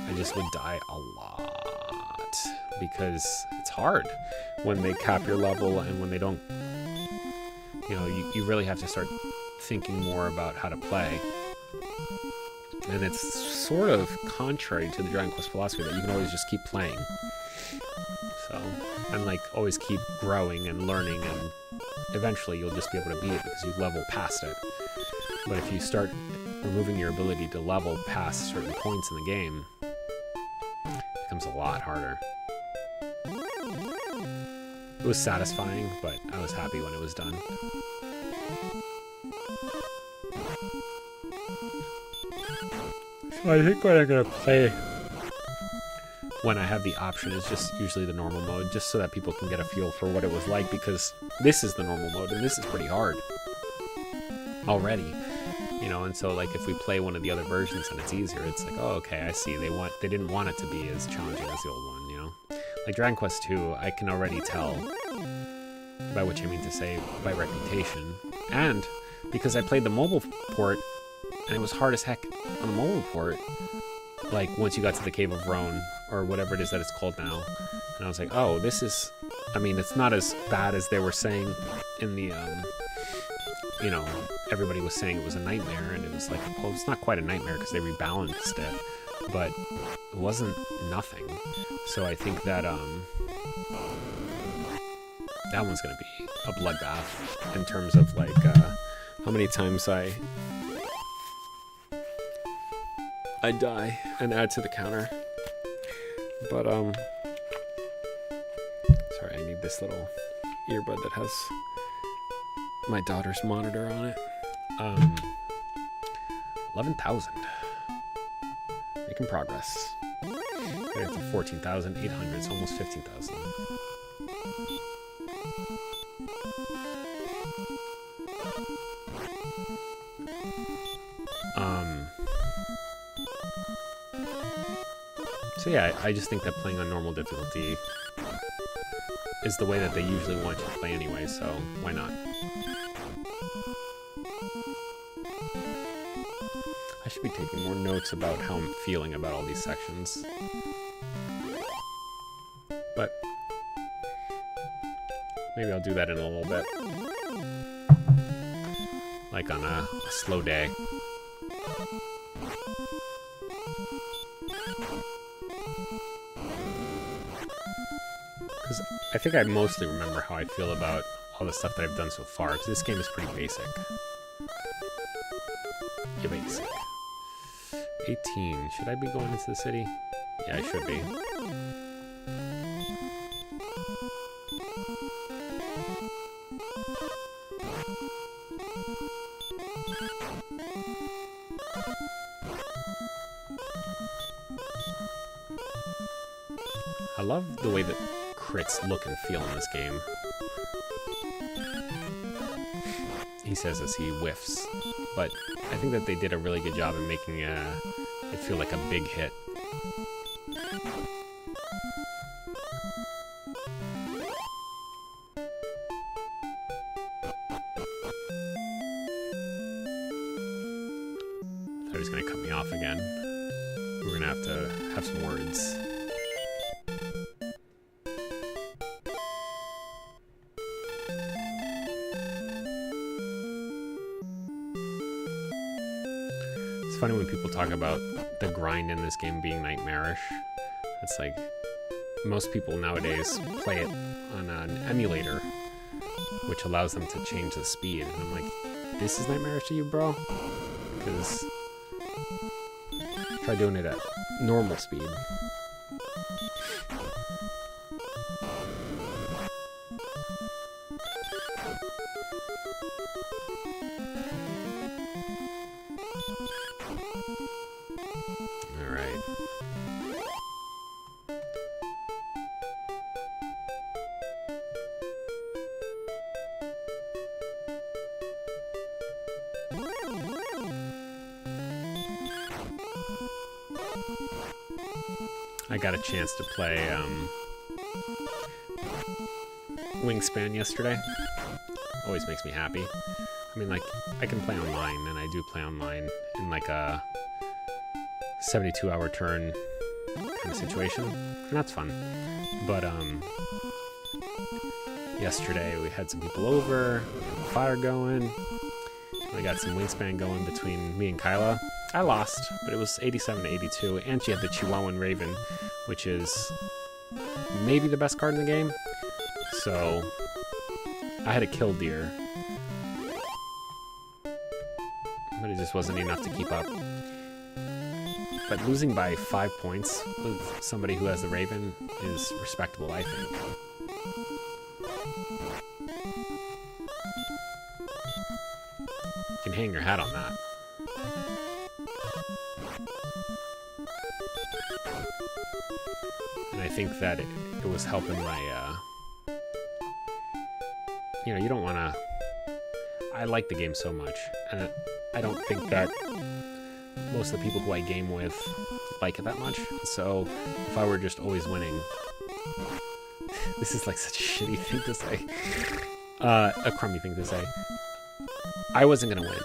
I just would die a lot because it's hard when they cap your level, and when they don't, you really have to start thinking more about how to play. And it's sort of contrary to the Dragon Quest philosophy that you can always just keep playing. So, and like always keep growing and learning, and eventually you'll just be able to beat it because you level past it. But if you start removing your ability to level past certain points in the game, it becomes a lot harder. It was satisfying, but I was happy when it was done. So I think what I'm going to play when I have the option is just usually the normal mode, just so that people can get a feel for what it was like, because this is the normal mode, and this is pretty hard already. And so like if we play one of the other versions and it's easier, it's like, oh, okay, I see. They didn't want it to be as challenging as the old one, Like Dragon Quest 2, I can already tell, by which I mean to say by reputation, and because I played the mobile port, and it was hard as heck on the mobile port, like once you got to the Cave of Roan, or whatever it is that it's called now, and I was like, oh, this is, it's not as bad as they were saying in the, everybody was saying it was a nightmare, and it was like, well, it's not quite a nightmare because they rebalanced it, but it wasn't nothing. So I think that that one's gonna be a bloodbath in terms of like how many times I die and add to the counter. But sorry, I need this little earbud that has my daughter's monitor on it. 11,000. Making progress. Got to 14,800. It's almost 15,000. So yeah, I just think that playing on normal difficulty is the way that they usually want you to play anyway, so why not? I should be taking more notes about how I'm feeling about all these sections. But maybe I'll do that in a little bit. Like on a slow day. Because I think I mostly remember how I feel about all the stuff that I've done so far, because this game is pretty basic. Yeah, basic. 18. Should I be going into the city? Yeah, I should be. I love the way that crits look and feel in this game. He says as he whiffs, but I think that they did a really good job in making it feel like a big hit. Thought he was gonna cut me off again. We're gonna have to have some words. It's funny when people talk about the grind in this game being nightmarish. It's like most people nowadays play it on an emulator, which allows them to change the speed. And I'm like, this is nightmarish to you, bro? Because try doing it at normal speed. Alright. I got a chance to play Wingspan yesterday. Always makes me happy. I mean, like, I can play online, and I do play online in like a 72-hour turn kind of situation, and that's fun. But yesterday we had some people over, fire going. We got some Wingspan going between me and Kyla. I lost, but it was 87-82, and she had the Chihuahuan Raven, which is maybe the best card in the game. So I had a kill deer, but it just wasn't enough to keep up. But losing by 5 points with somebody who has the Raven is respectable, I think. You can hang your hat on that. And I think that it was helping my, you know, you don't want to... I like the game so much, and I don't think that most of the people who I game with like it that much. So if I were just always winning... This is like such a shitty thing to say. A crummy thing to say. I wasn't going to win.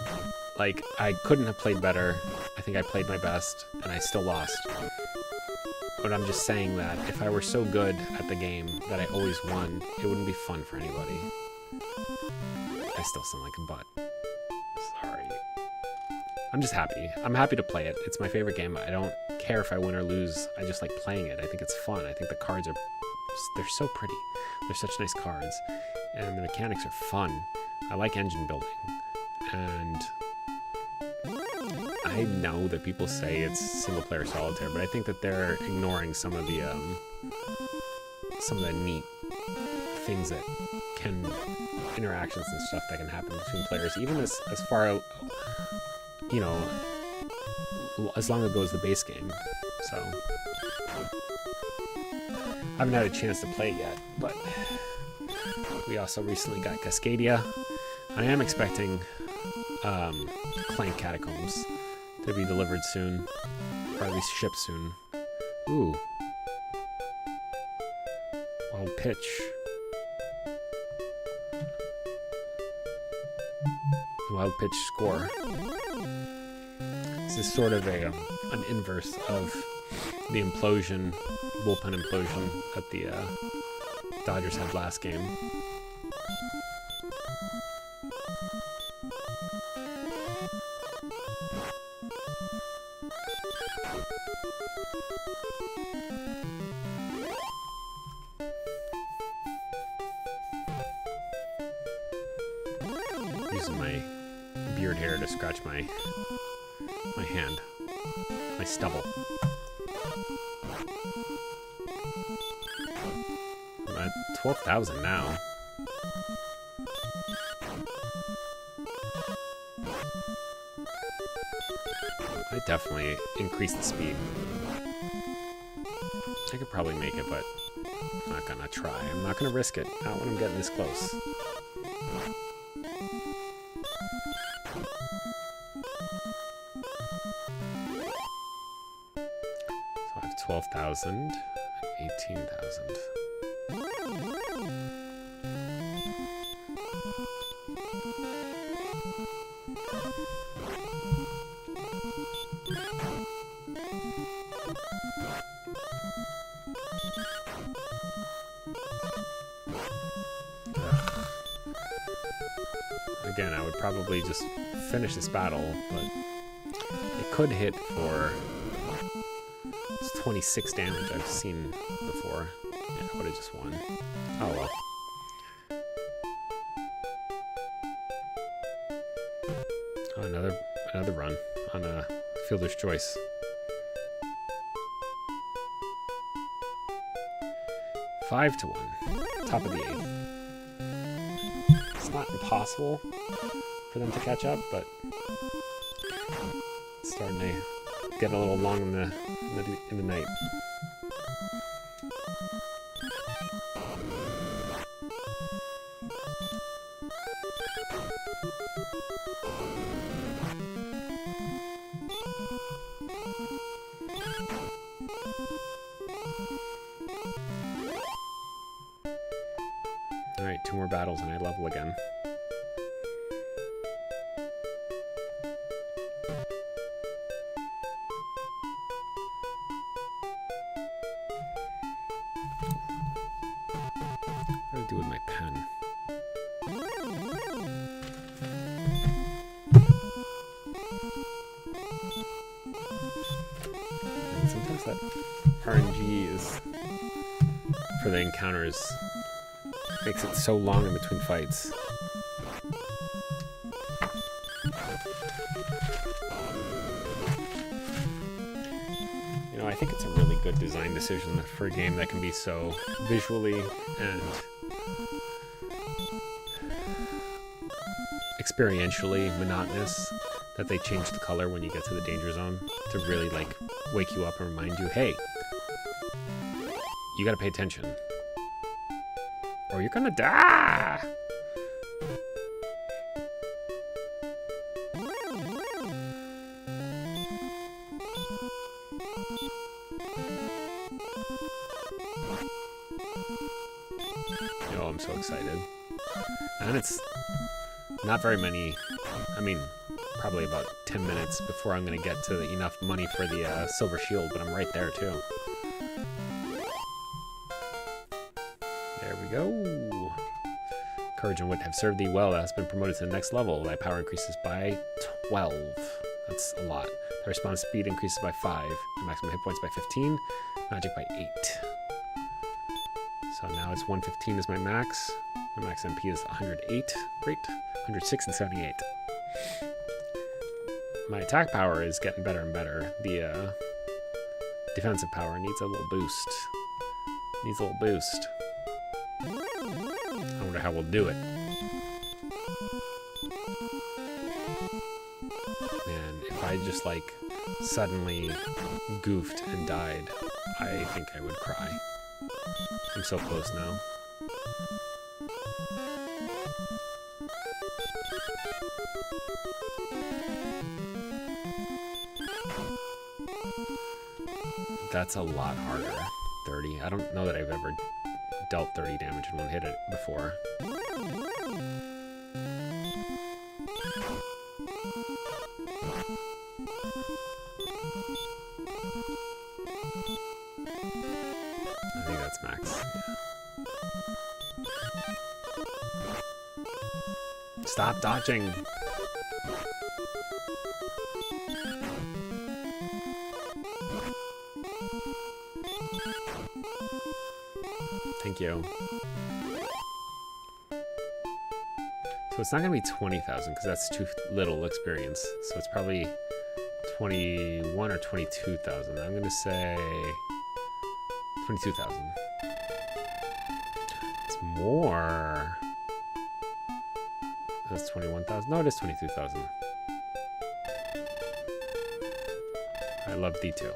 Like, I couldn't have played better. I think I played my best, and I still lost. But I'm just saying that if I were so good at the game that I always won, it wouldn't be fun for anybody. I still sound like a butt. Sorry. I'm just happy. I'm happy to play it. It's my favorite game. I don't care if I win or lose. I just like playing it. I think it's fun. I think the cards are... They're so pretty. They're such nice cards. And the mechanics are fun. I like engine building. And... I know that people say it's single-player solitaire, but I think that they're ignoring some of the neat things that can... interactions and stuff that can happen between players, even as far, you know, as long ago as the base game. So I haven't had a chance to play it yet, but we also recently got Cascadia. I am expecting Clank Catacombs to be delivered soon, or at least shipped soon. Ooh. Wild Pitch. Wild Pitch Score. This is sort of an inverse of the implosion, bullpen implosion that the Dodgers had last game. Using my beard hair to scratch my hand, my stubble. I'm at 12,000 now. I definitely increased the speed. I could probably make it, but I'm not gonna try. I'm not gonna risk it. Not when I'm getting this close. So I have 12,000 and 18,000. Again, I would probably just finish this battle, but it could hit for... It's 26 damage I've seen before. Yeah, I would have just won. Oh well. Oh, another run on a Fielder's Choice. $5-1. Top of the 8th. It's not impossible for them to catch up, but it's starting to get a little long in the night. Alright, 2 more battles and I level again. What do I do with my pen? And sometimes that RNG is for the encounters makes it so long in between fights. You know, I think it's a really good design decision for a game that can be so visually and experientially monotonous that they change the color when you get to the danger zone to really like wake you up and remind you, hey, you gotta pay attention or you're gonna die. Oh, I'm so excited. And it's not very many, I mean, probably about 10 minutes before I'm going to get to enough money for the silver shield, but I'm right there too. There we go. Courage and wit have served thee well. Thou hast been promoted to the next level. Thy power increases by 12. That's a lot. Thy response speed increases by 5. Thy maximum hit points by 15. Magic by 8. So now it's 115 is my max. My max MP is 108. Great. 106 and 78. My attack power is getting better and better. The defensive power needs a little boost. Needs a little boost. I wonder how we'll do it. And if I just like suddenly goofed and died, I think I would cry. I'm so close now. That's a lot harder. 30. I don't know that I've ever dealt 30 damage in one hit before. I think that's max. Stop dodging! Thank you. So it's not going to be 20,000 because that's too little experience. So it's probably 21 or 22,000. I'm going to say 22,000. It's more. That's 21,000. No, it is 22,000. I love D2.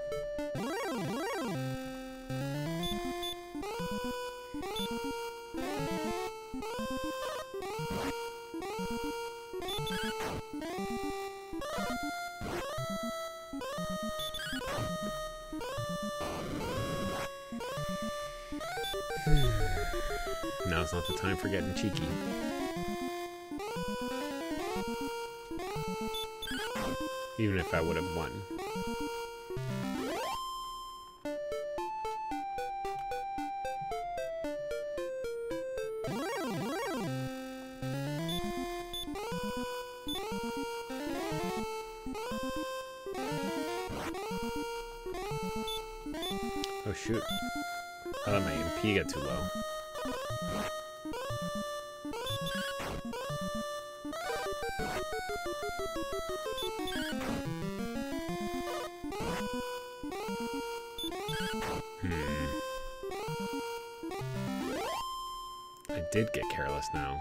Now's not the time for getting cheeky. Even if I would have won. Oh shoot. I let my MP get too low. I did get careless now.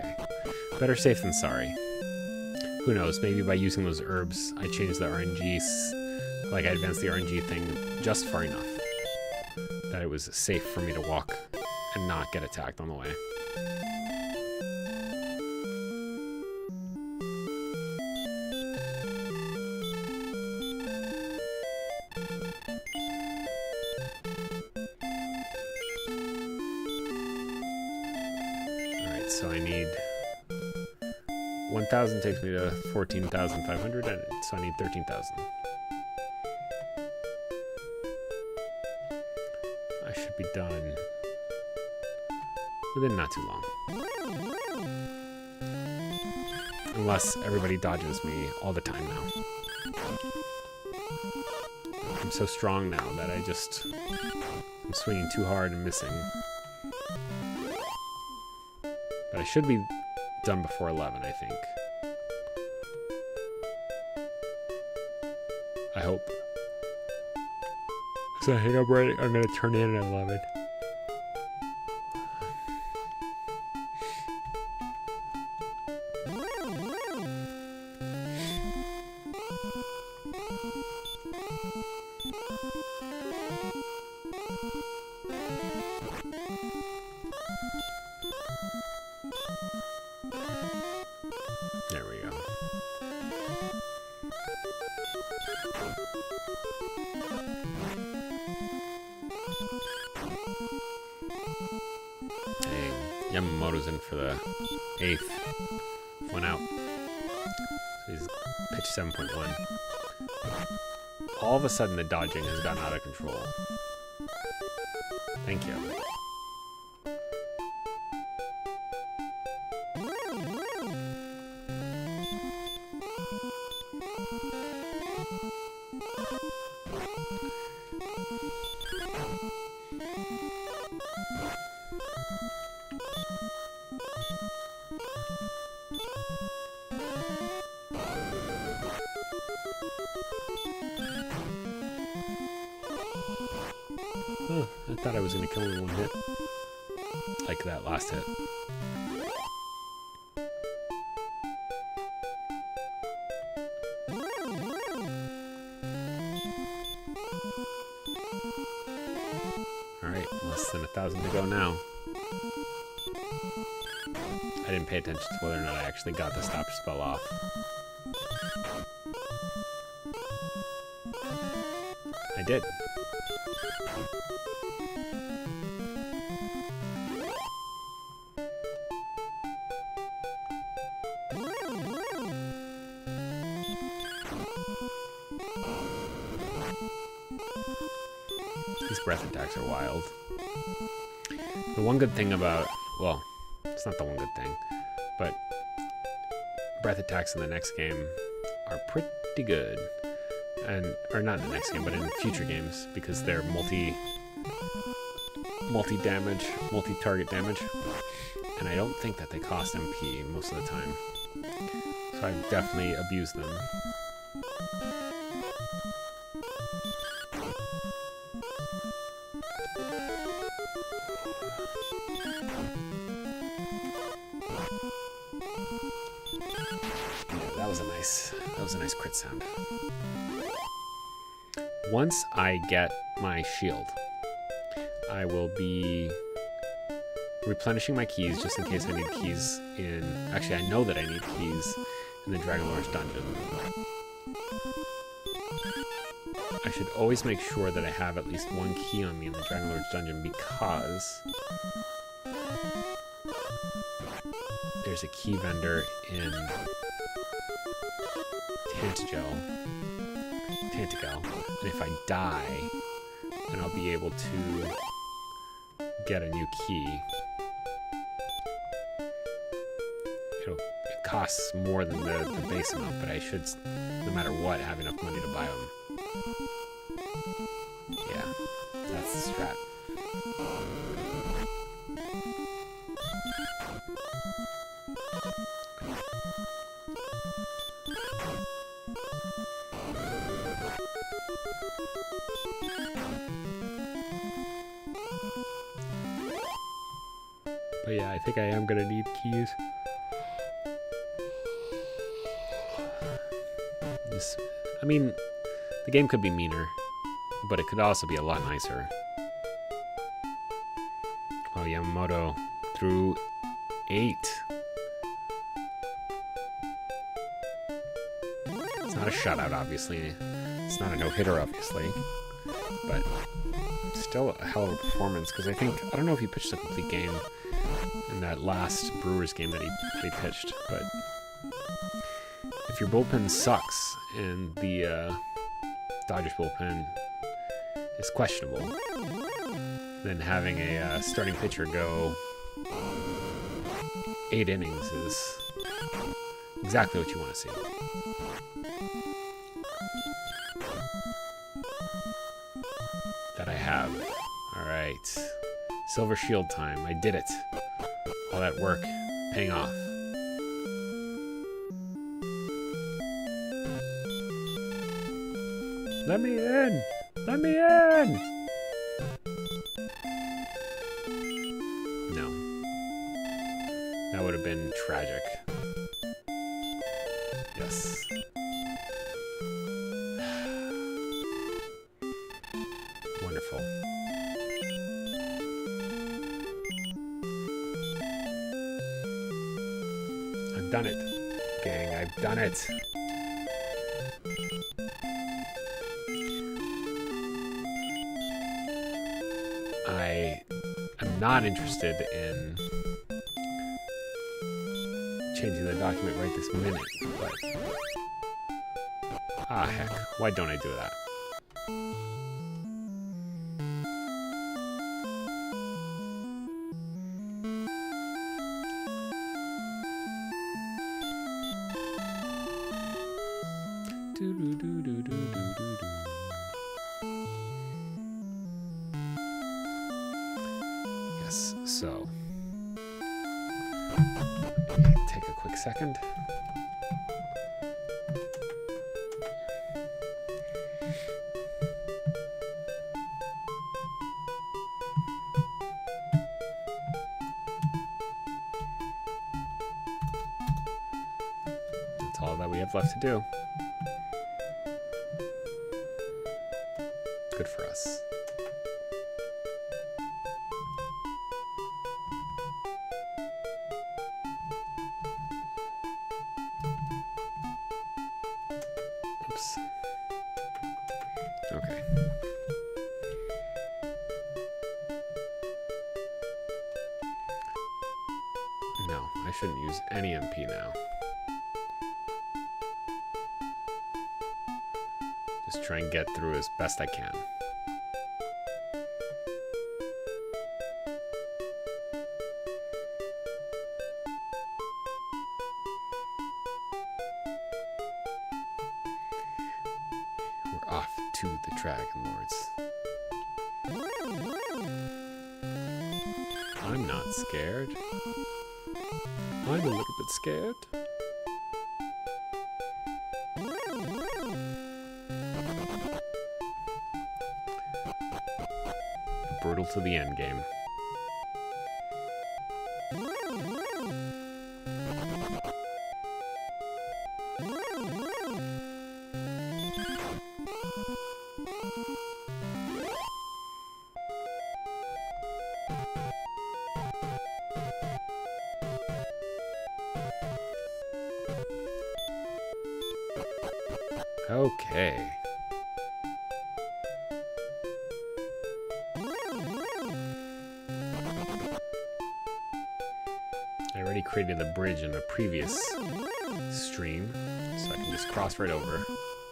Okay. Better safe than sorry. Who knows, maybe by using those herbs, I changed the RNG, like I advanced the RNG thing just far enough that it was safe for me to walk and not get attacked on the way. Alright, so I need 1,000 takes me to 14,500, and so I need 13,000. I should be done within not too long. Unless everybody dodges me all the time now. I'm so strong now that I'm swinging too hard and missing. But I should be done before 11, I think. I hope. So I think I'm gonna turn in at 11. There we go. Dang, Yamamoto's in for the 8th. One out. So he's pitch 7.1. All of a sudden the dodging has gotten out of control. Thank you. Oh, I thought I was going to kill him in one hit. Like that last hit. Alright, less than 1,000 to go now. I didn't pay attention to whether or not I actually got the stop spell off. I did. These breath attacks are wild. The one good thing about, well, it's not the one good thing, but breath attacks in the next game are pretty good. And, or not in the next game, but in future games, because they're multi-damage, multi-target damage. And I don't think that they cost MP most of the time. So I've definitely abused them. Yeah, that was a nice crit sound. Once I get my shield, I will be replenishing my keys just in case I need keys in... Actually, I know that I need keys in the Dragon Lord's dungeon. I should always make sure that I have at least one key on me in the Dragon Lord's dungeon because there's a key vendor in Tantegel, and if I die, then I'll be able to get a new key. It costs more than the base amount, but I should, no matter what, have enough money to buy them. Yeah, that's the strat. But yeah, I think I am gonna need keys. I mean, the game could be meaner, but it could also be a lot nicer. Oh, Yamamoto threw 8. It's not a shutout, obviously. It's not a no-hitter, obviously. But still a hell of a performance, because I don't know if he pitched a complete game in that last Brewers game that he pitched, but if your bullpen sucks and the Dodgers bullpen is questionable, then having a starting pitcher go 8 innings is exactly what you want to see. That I have. Alright. Silver Shield time. I did it. All that work paying off. Let me in! Let me in! No. That would have been tragic. Yes. Wonderful. I've done it, gang. I've done it. I am not interested in changing the document right this minute, but heck, why don't I do that? Yes, so take a quick second. That's all that we have left to do. Good for us. Oops. Okay. No, I shouldn't use any MP now. Just try and get through as best I can. We're off to the Dragon Lords. I'm not scared. I'm a little bit scared. Brutal to the end game. Okay. I already created the bridge in a previous stream, so I can just cross right over.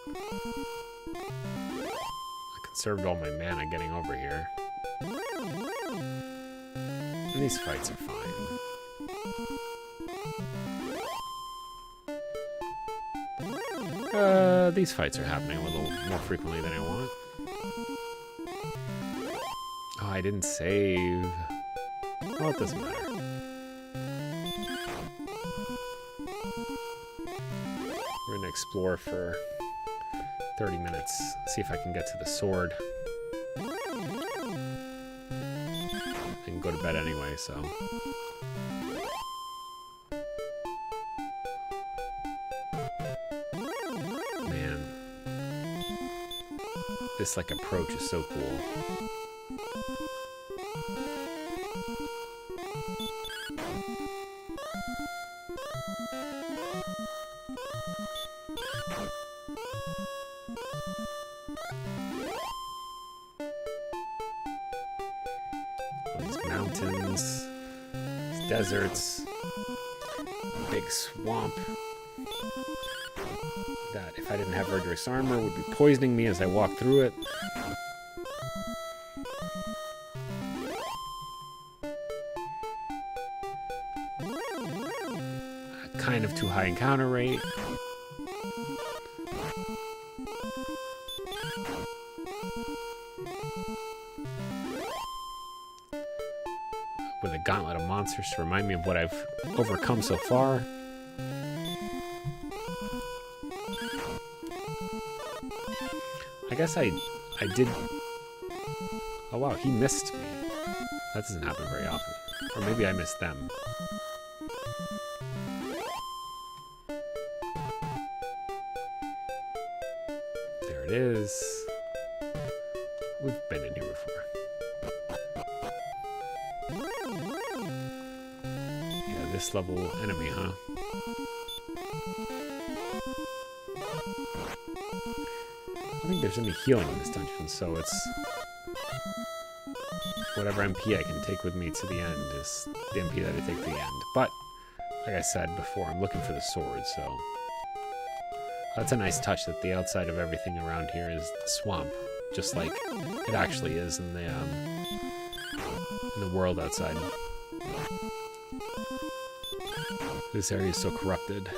I conserved all my mana getting over here. And these fights are fine. These fights are happening a little more frequently than I want. Oh, I didn't save. Well, it doesn't matter. We're gonna explore for 30 minutes, see if I can get to the sword. I can go to bed anyway, so. Man. this like approach is so cool. All these mountains, these deserts, big swamp that, if I didn't have Verdurous armor, would be poisoning me as I walk through it. Kind of too high encounter rate. With a gauntlet of monsters to remind me of what I've overcome so far. I guess I did... Oh wow, he missed me. That doesn't happen very often. Or maybe I missed them. There it is. We've been in here before. Yeah, this level enemy, huh? I don't think there's any healing in this dungeon, so it's... whatever MP I can take with me to the end is the MP that I take to the end. But, like I said before, I'm looking for the sword, so... That's a nice touch that the outside of everything around here is swamp, just like it actually is in the world outside. This area is so corrupted.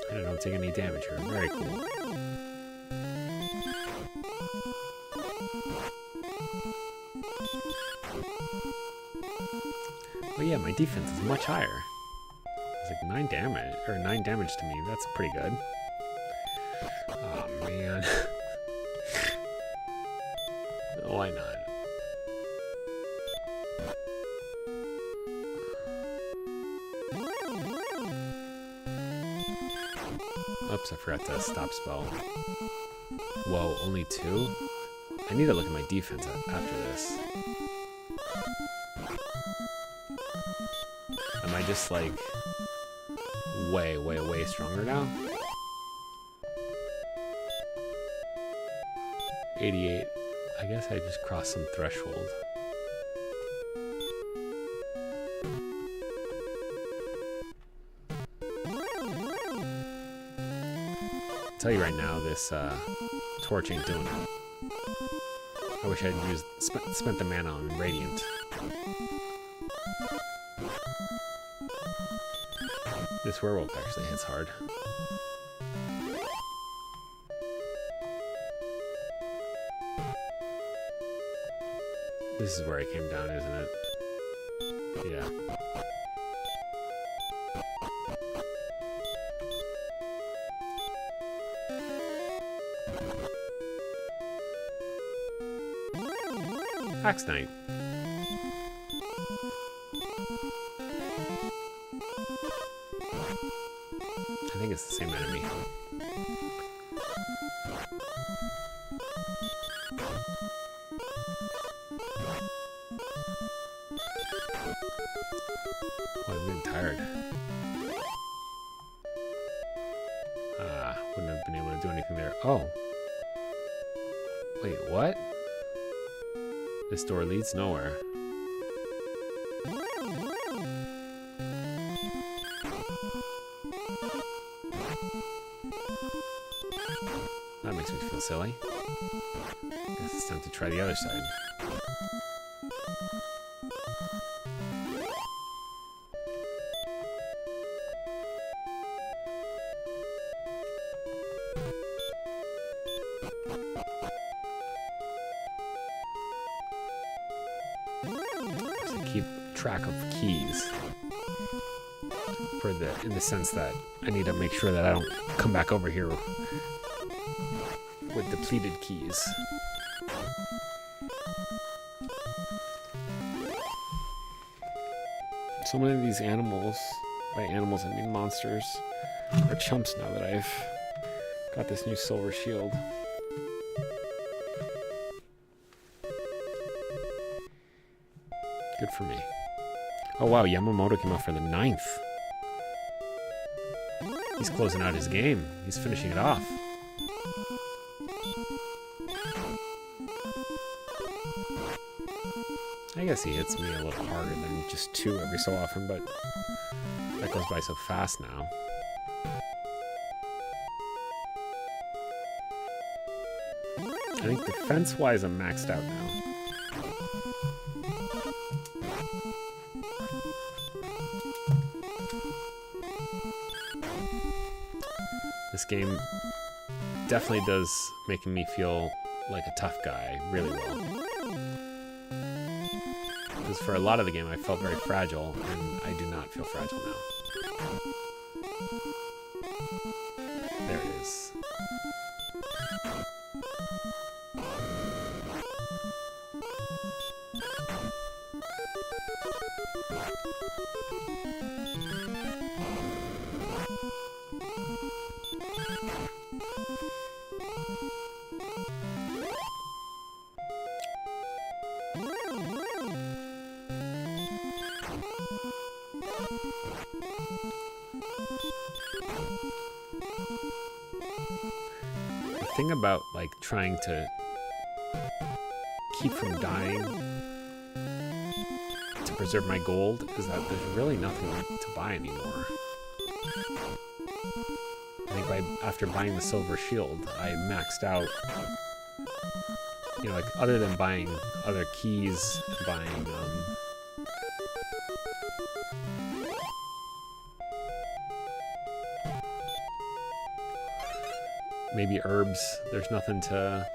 I don't take any damage here. Very cool. Oh yeah, my defense is much higher. It's like 9 damage, or 9 damage to me. That's pretty good. Oh man. Why not? Oops, I forgot to stop spell. Whoa, only 2? I need to look at my defense after this. Am I just like way, way, way stronger now? 88. I guess I just crossed some threshold. I'll tell you right now, this torch ain't doing it. I wish I'd spent the mana on Radiant. This werewolf actually hits hard. This is where I came down, isn't it? Yeah. Axe Knight. I think it's the same enemy. Oh, I'm getting tired. Wouldn't have been able to do anything there. Oh. Wait, what? This door leads nowhere. That makes me feel silly. Guess it's time to try the other side. Keep track of keys for in the sense that I need to make sure that I don't come back over here with depleted keys. So many of these animals, by animals I mean monsters, are chumps now that I've got this new silver shield. Good for me. Oh wow, Yamamoto came out for the 9th. He's closing out his game. He's finishing it off. I guess he hits me a little harder than just 2 every so often, but that goes by so fast now. I think defense-wise I'm maxed out now. This game definitely does make me feel like a tough guy really well. Because for a lot of the game I felt very fragile, and I do not feel fragile now. There it is. The thing about like trying to keep from dying to preserve my gold is that there's really nothing to buy anymore. I think after buying the silver shield, I maxed out. You know, like other than buying other keys, buying maybe herbs. There's nothing to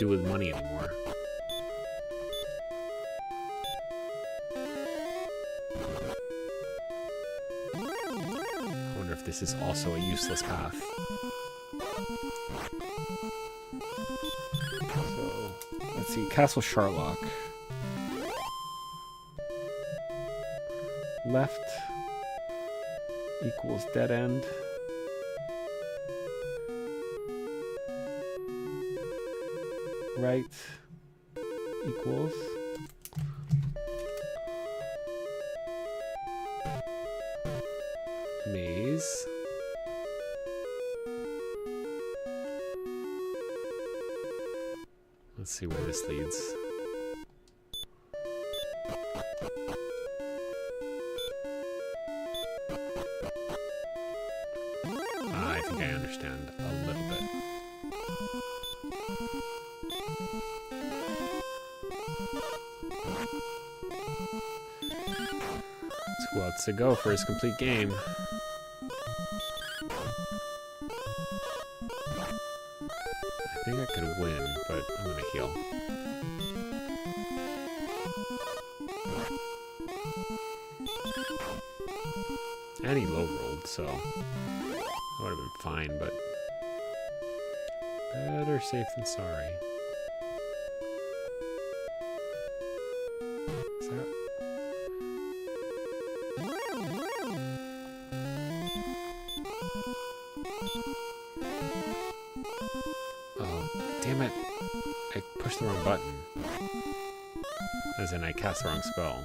do with money anymore. I wonder if this is also a useless path. So, let's see, Castle Sharlock. Left equals dead end. Right equals maze. Let's see where this leads. I think I understand a little bit. Who else to go for his complete game? I think I could win, but I'm gonna heal. And he low rolled, so that would have been fine, but better safe than sorry. Is that... Oh, damn it. I pushed the wrong button. As in, I cast the wrong spell.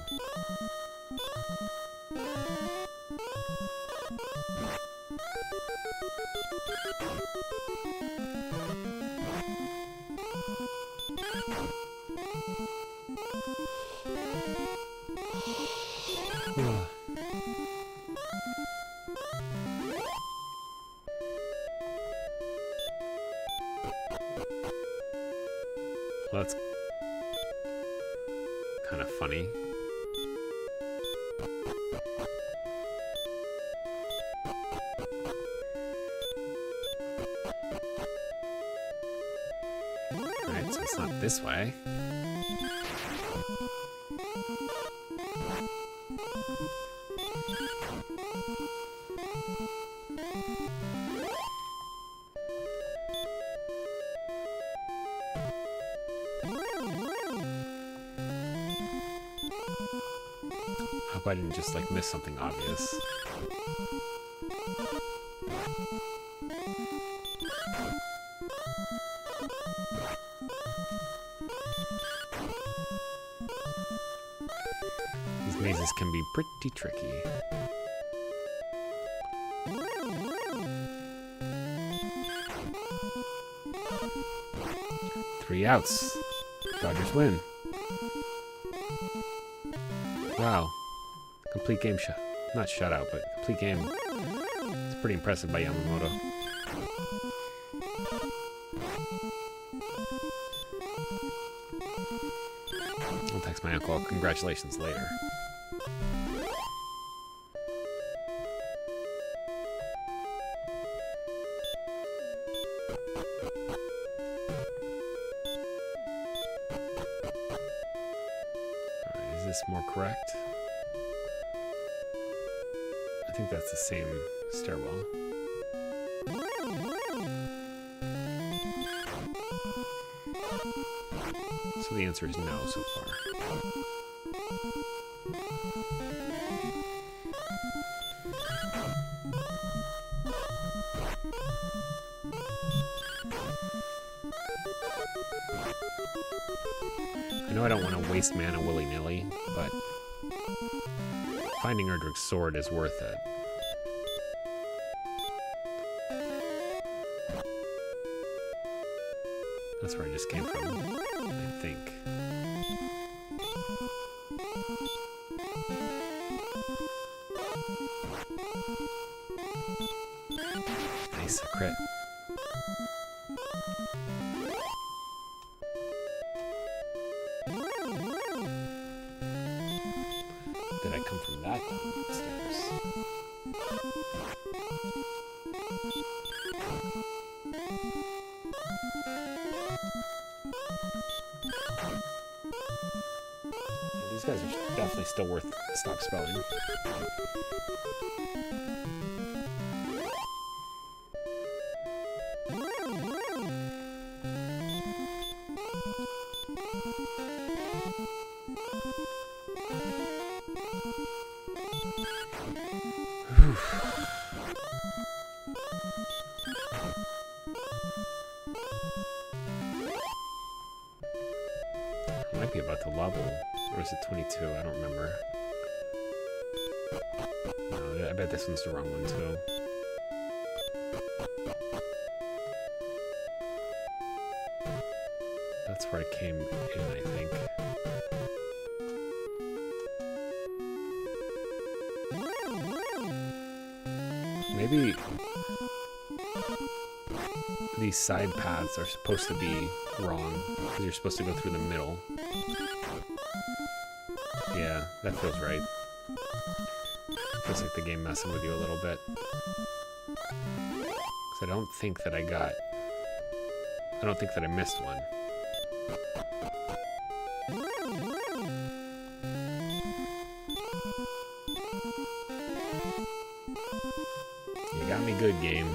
Well, that's kind of funny. Alright, so it's not this way. Hope I didn't just like miss something obvious. These mazes can be pretty tricky. Three outs. Dodgers win. Wow. Complete game shut. Not shutout, but complete game. It's pretty impressive by Yamamoto. I'll text my uncle. Congratulations later. Alright, is this more correct? I think that's the same stairwell. So the answer is no so far. I know I don't want to waste mana willy-nilly, but finding Erdrick's sword is worth it. That's where I just came from, I think. Nice, a crit. Did I come from that downstairs? These guys are definitely still worth stop spelling. Might be about to level, or is it 22? I don't remember. No, I bet this one's the wrong one too. That's where I came in, I think. Maybe these side paths are supposed to be wrong, because you're supposed to go through the middle. Yeah, that feels right. Feels like the game messing with you a little bit. Because I don't think that I missed one. You got me good, game.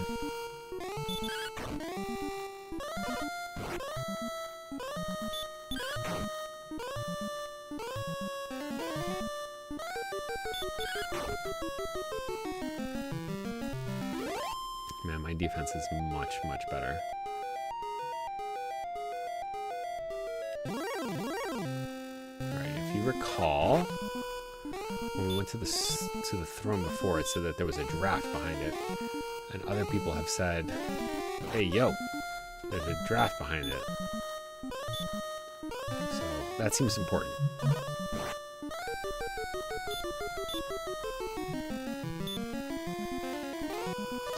Man, my defense is much, much better. Alright, if you recall, when we went to the throne before, it said that there was a draft behind it. And other people have said, hey, yo, there's a draft behind it. So, that seems important.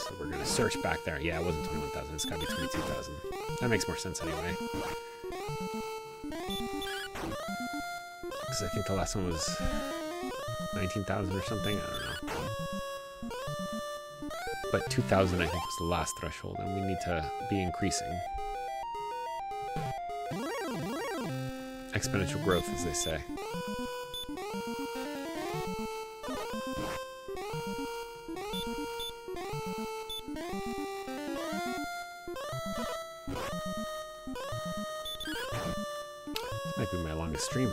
So we're gonna search back there. Yeah, it wasn't 21,000. It's gotta be 22,000. That makes more sense anyway. Because I think the last one was 19,000 or something. I don't know. But 2,000, I think, was the last threshold, and we need to be increasing. Exponential growth, as they say. This might be my longest stream.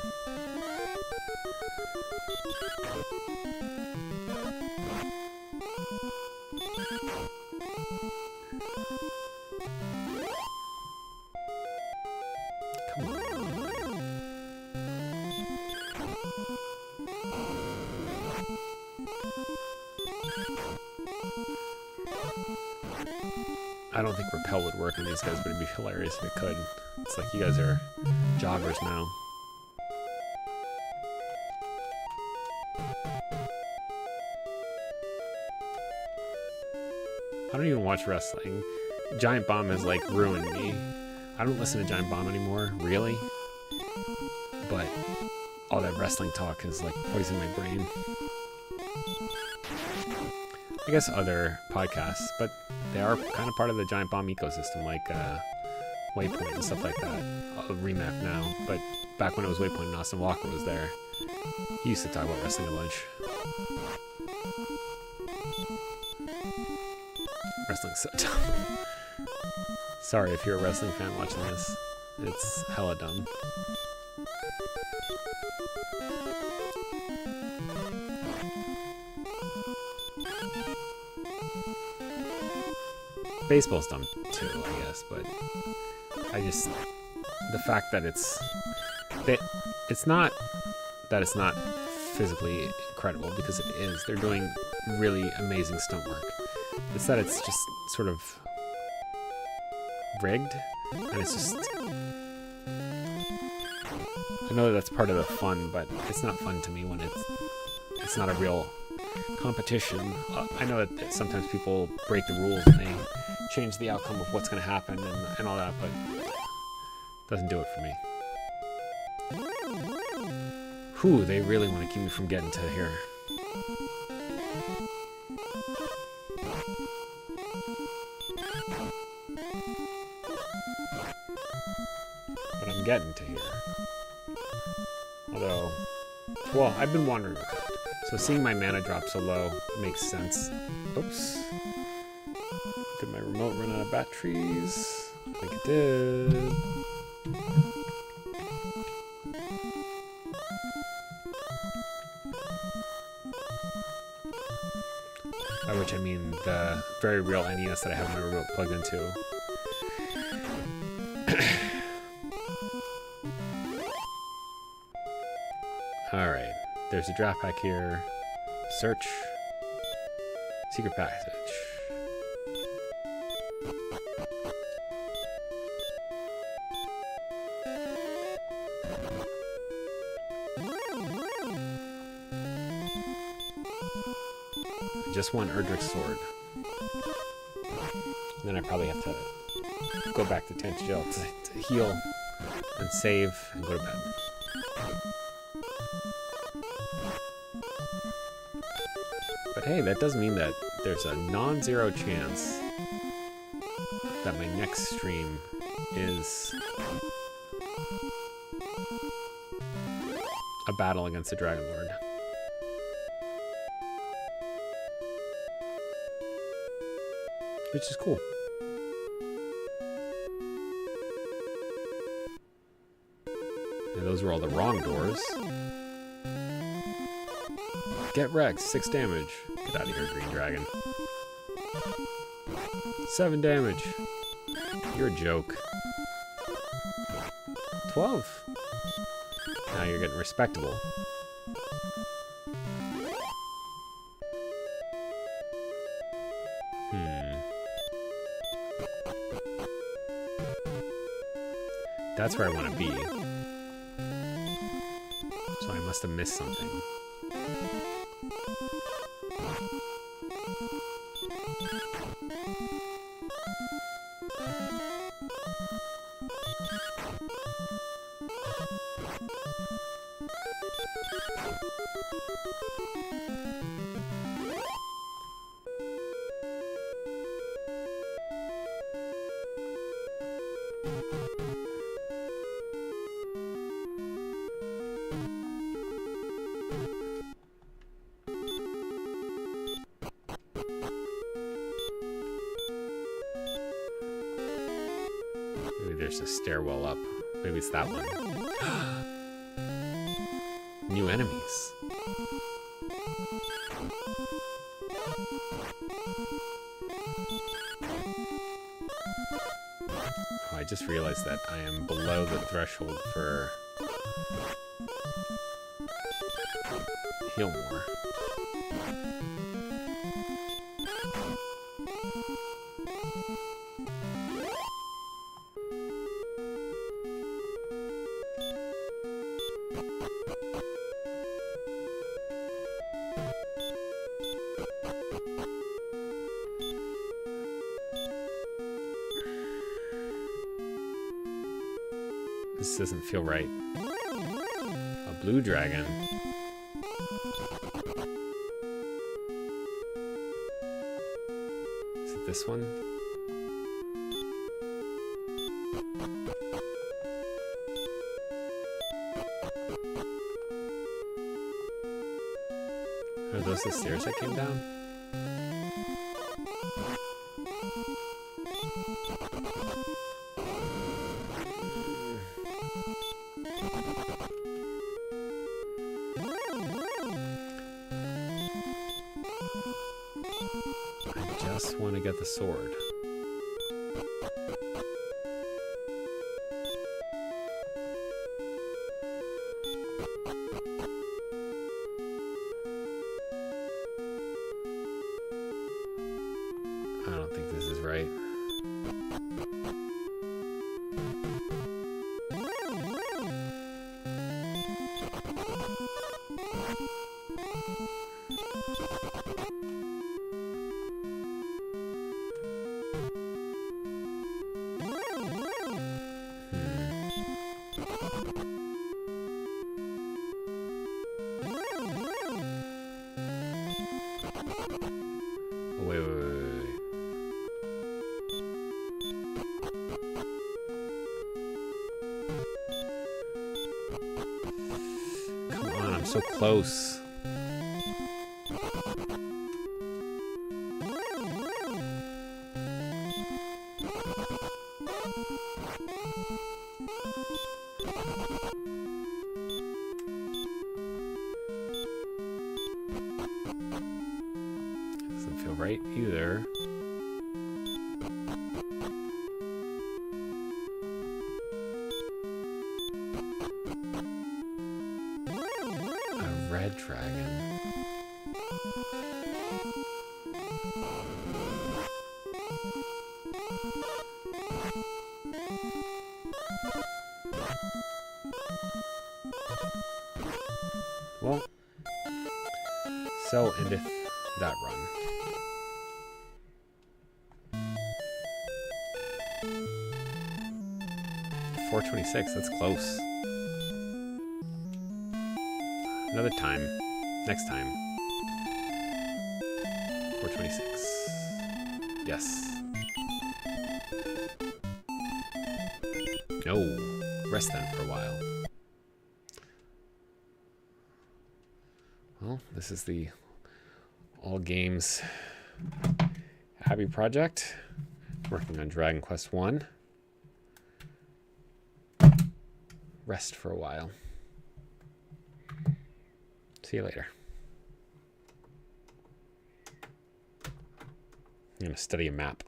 Come on. I don't think Repel would work on these guys, but it'd be hilarious if it could. It's like you guys are jobbers now. I don't even watch wrestling. Giant Bomb has like ruined me. I don't listen to Giant Bomb anymore, really. But all that wrestling talk has like poisoned my brain. I guess other podcasts, but they are kind of part of the Giant Bomb ecosystem, like Waypoint and stuff like that. Remap now, but back when it was Waypoint and Austin Walker was there, he used to talk about wrestling a bunch. Wrestling's so dumb. Sorry if you're a wrestling fan watching this. It's hella dumb. Baseball's dumb too, I guess, but the fact that it's not that it's not physically incredible, because it is. They're doing really amazing stunt work. It's that it's just sort of rigged, and it's just, I know that that's part of the fun, but it's not fun to me when it's not a real competition. I know that sometimes people break the rules and they change the outcome of what's going to happen and all that, but it doesn't do it for me. Whew, they really want to keep me from getting to here. But I'm getting to here. Although, well, I've been wandering around. So seeing my mana drop so low makes sense. Oops. Did my remote run out of batteries? I think it did. By which I mean the very real NES that I have my remote plugged into. Alright, there's a draft pack here. Search. Secret passage. Just one Erdrick sword. And then I probably have to go back to Tank Jail to heal and save and go to bed. But hey, that does mean that there's a non-zero chance that my next stream is a battle against the Dragon Lord. Which is cool. And those were all the wrong doors. Get wrecked, 6 damage. Get out of here, Green Dragon. 7 damage. You're a joke. 12. Now you're getting respectable. That's where I want to be. So I must have missed something. Maybe there's a stairwell up. Maybe it's that one. New enemies. Oh, I just realized that I am below the threshold for heal more. This doesn't feel right. A blue dragon. Is it this one? Are those the stairs that came down? I just want to get the sword. I don't think this is right. Wait. Come on, I'm so close. Doesn't feel right either. A red dragon. Well, so endeth that run. $4.26, that's close. Another time. Next time. $4.26. Yes. No. Rest then for a while. Well, this is the Allgames Abbey project. Working on Dragon Quest 1. Rest for a while. See you later. I'm going to study a map.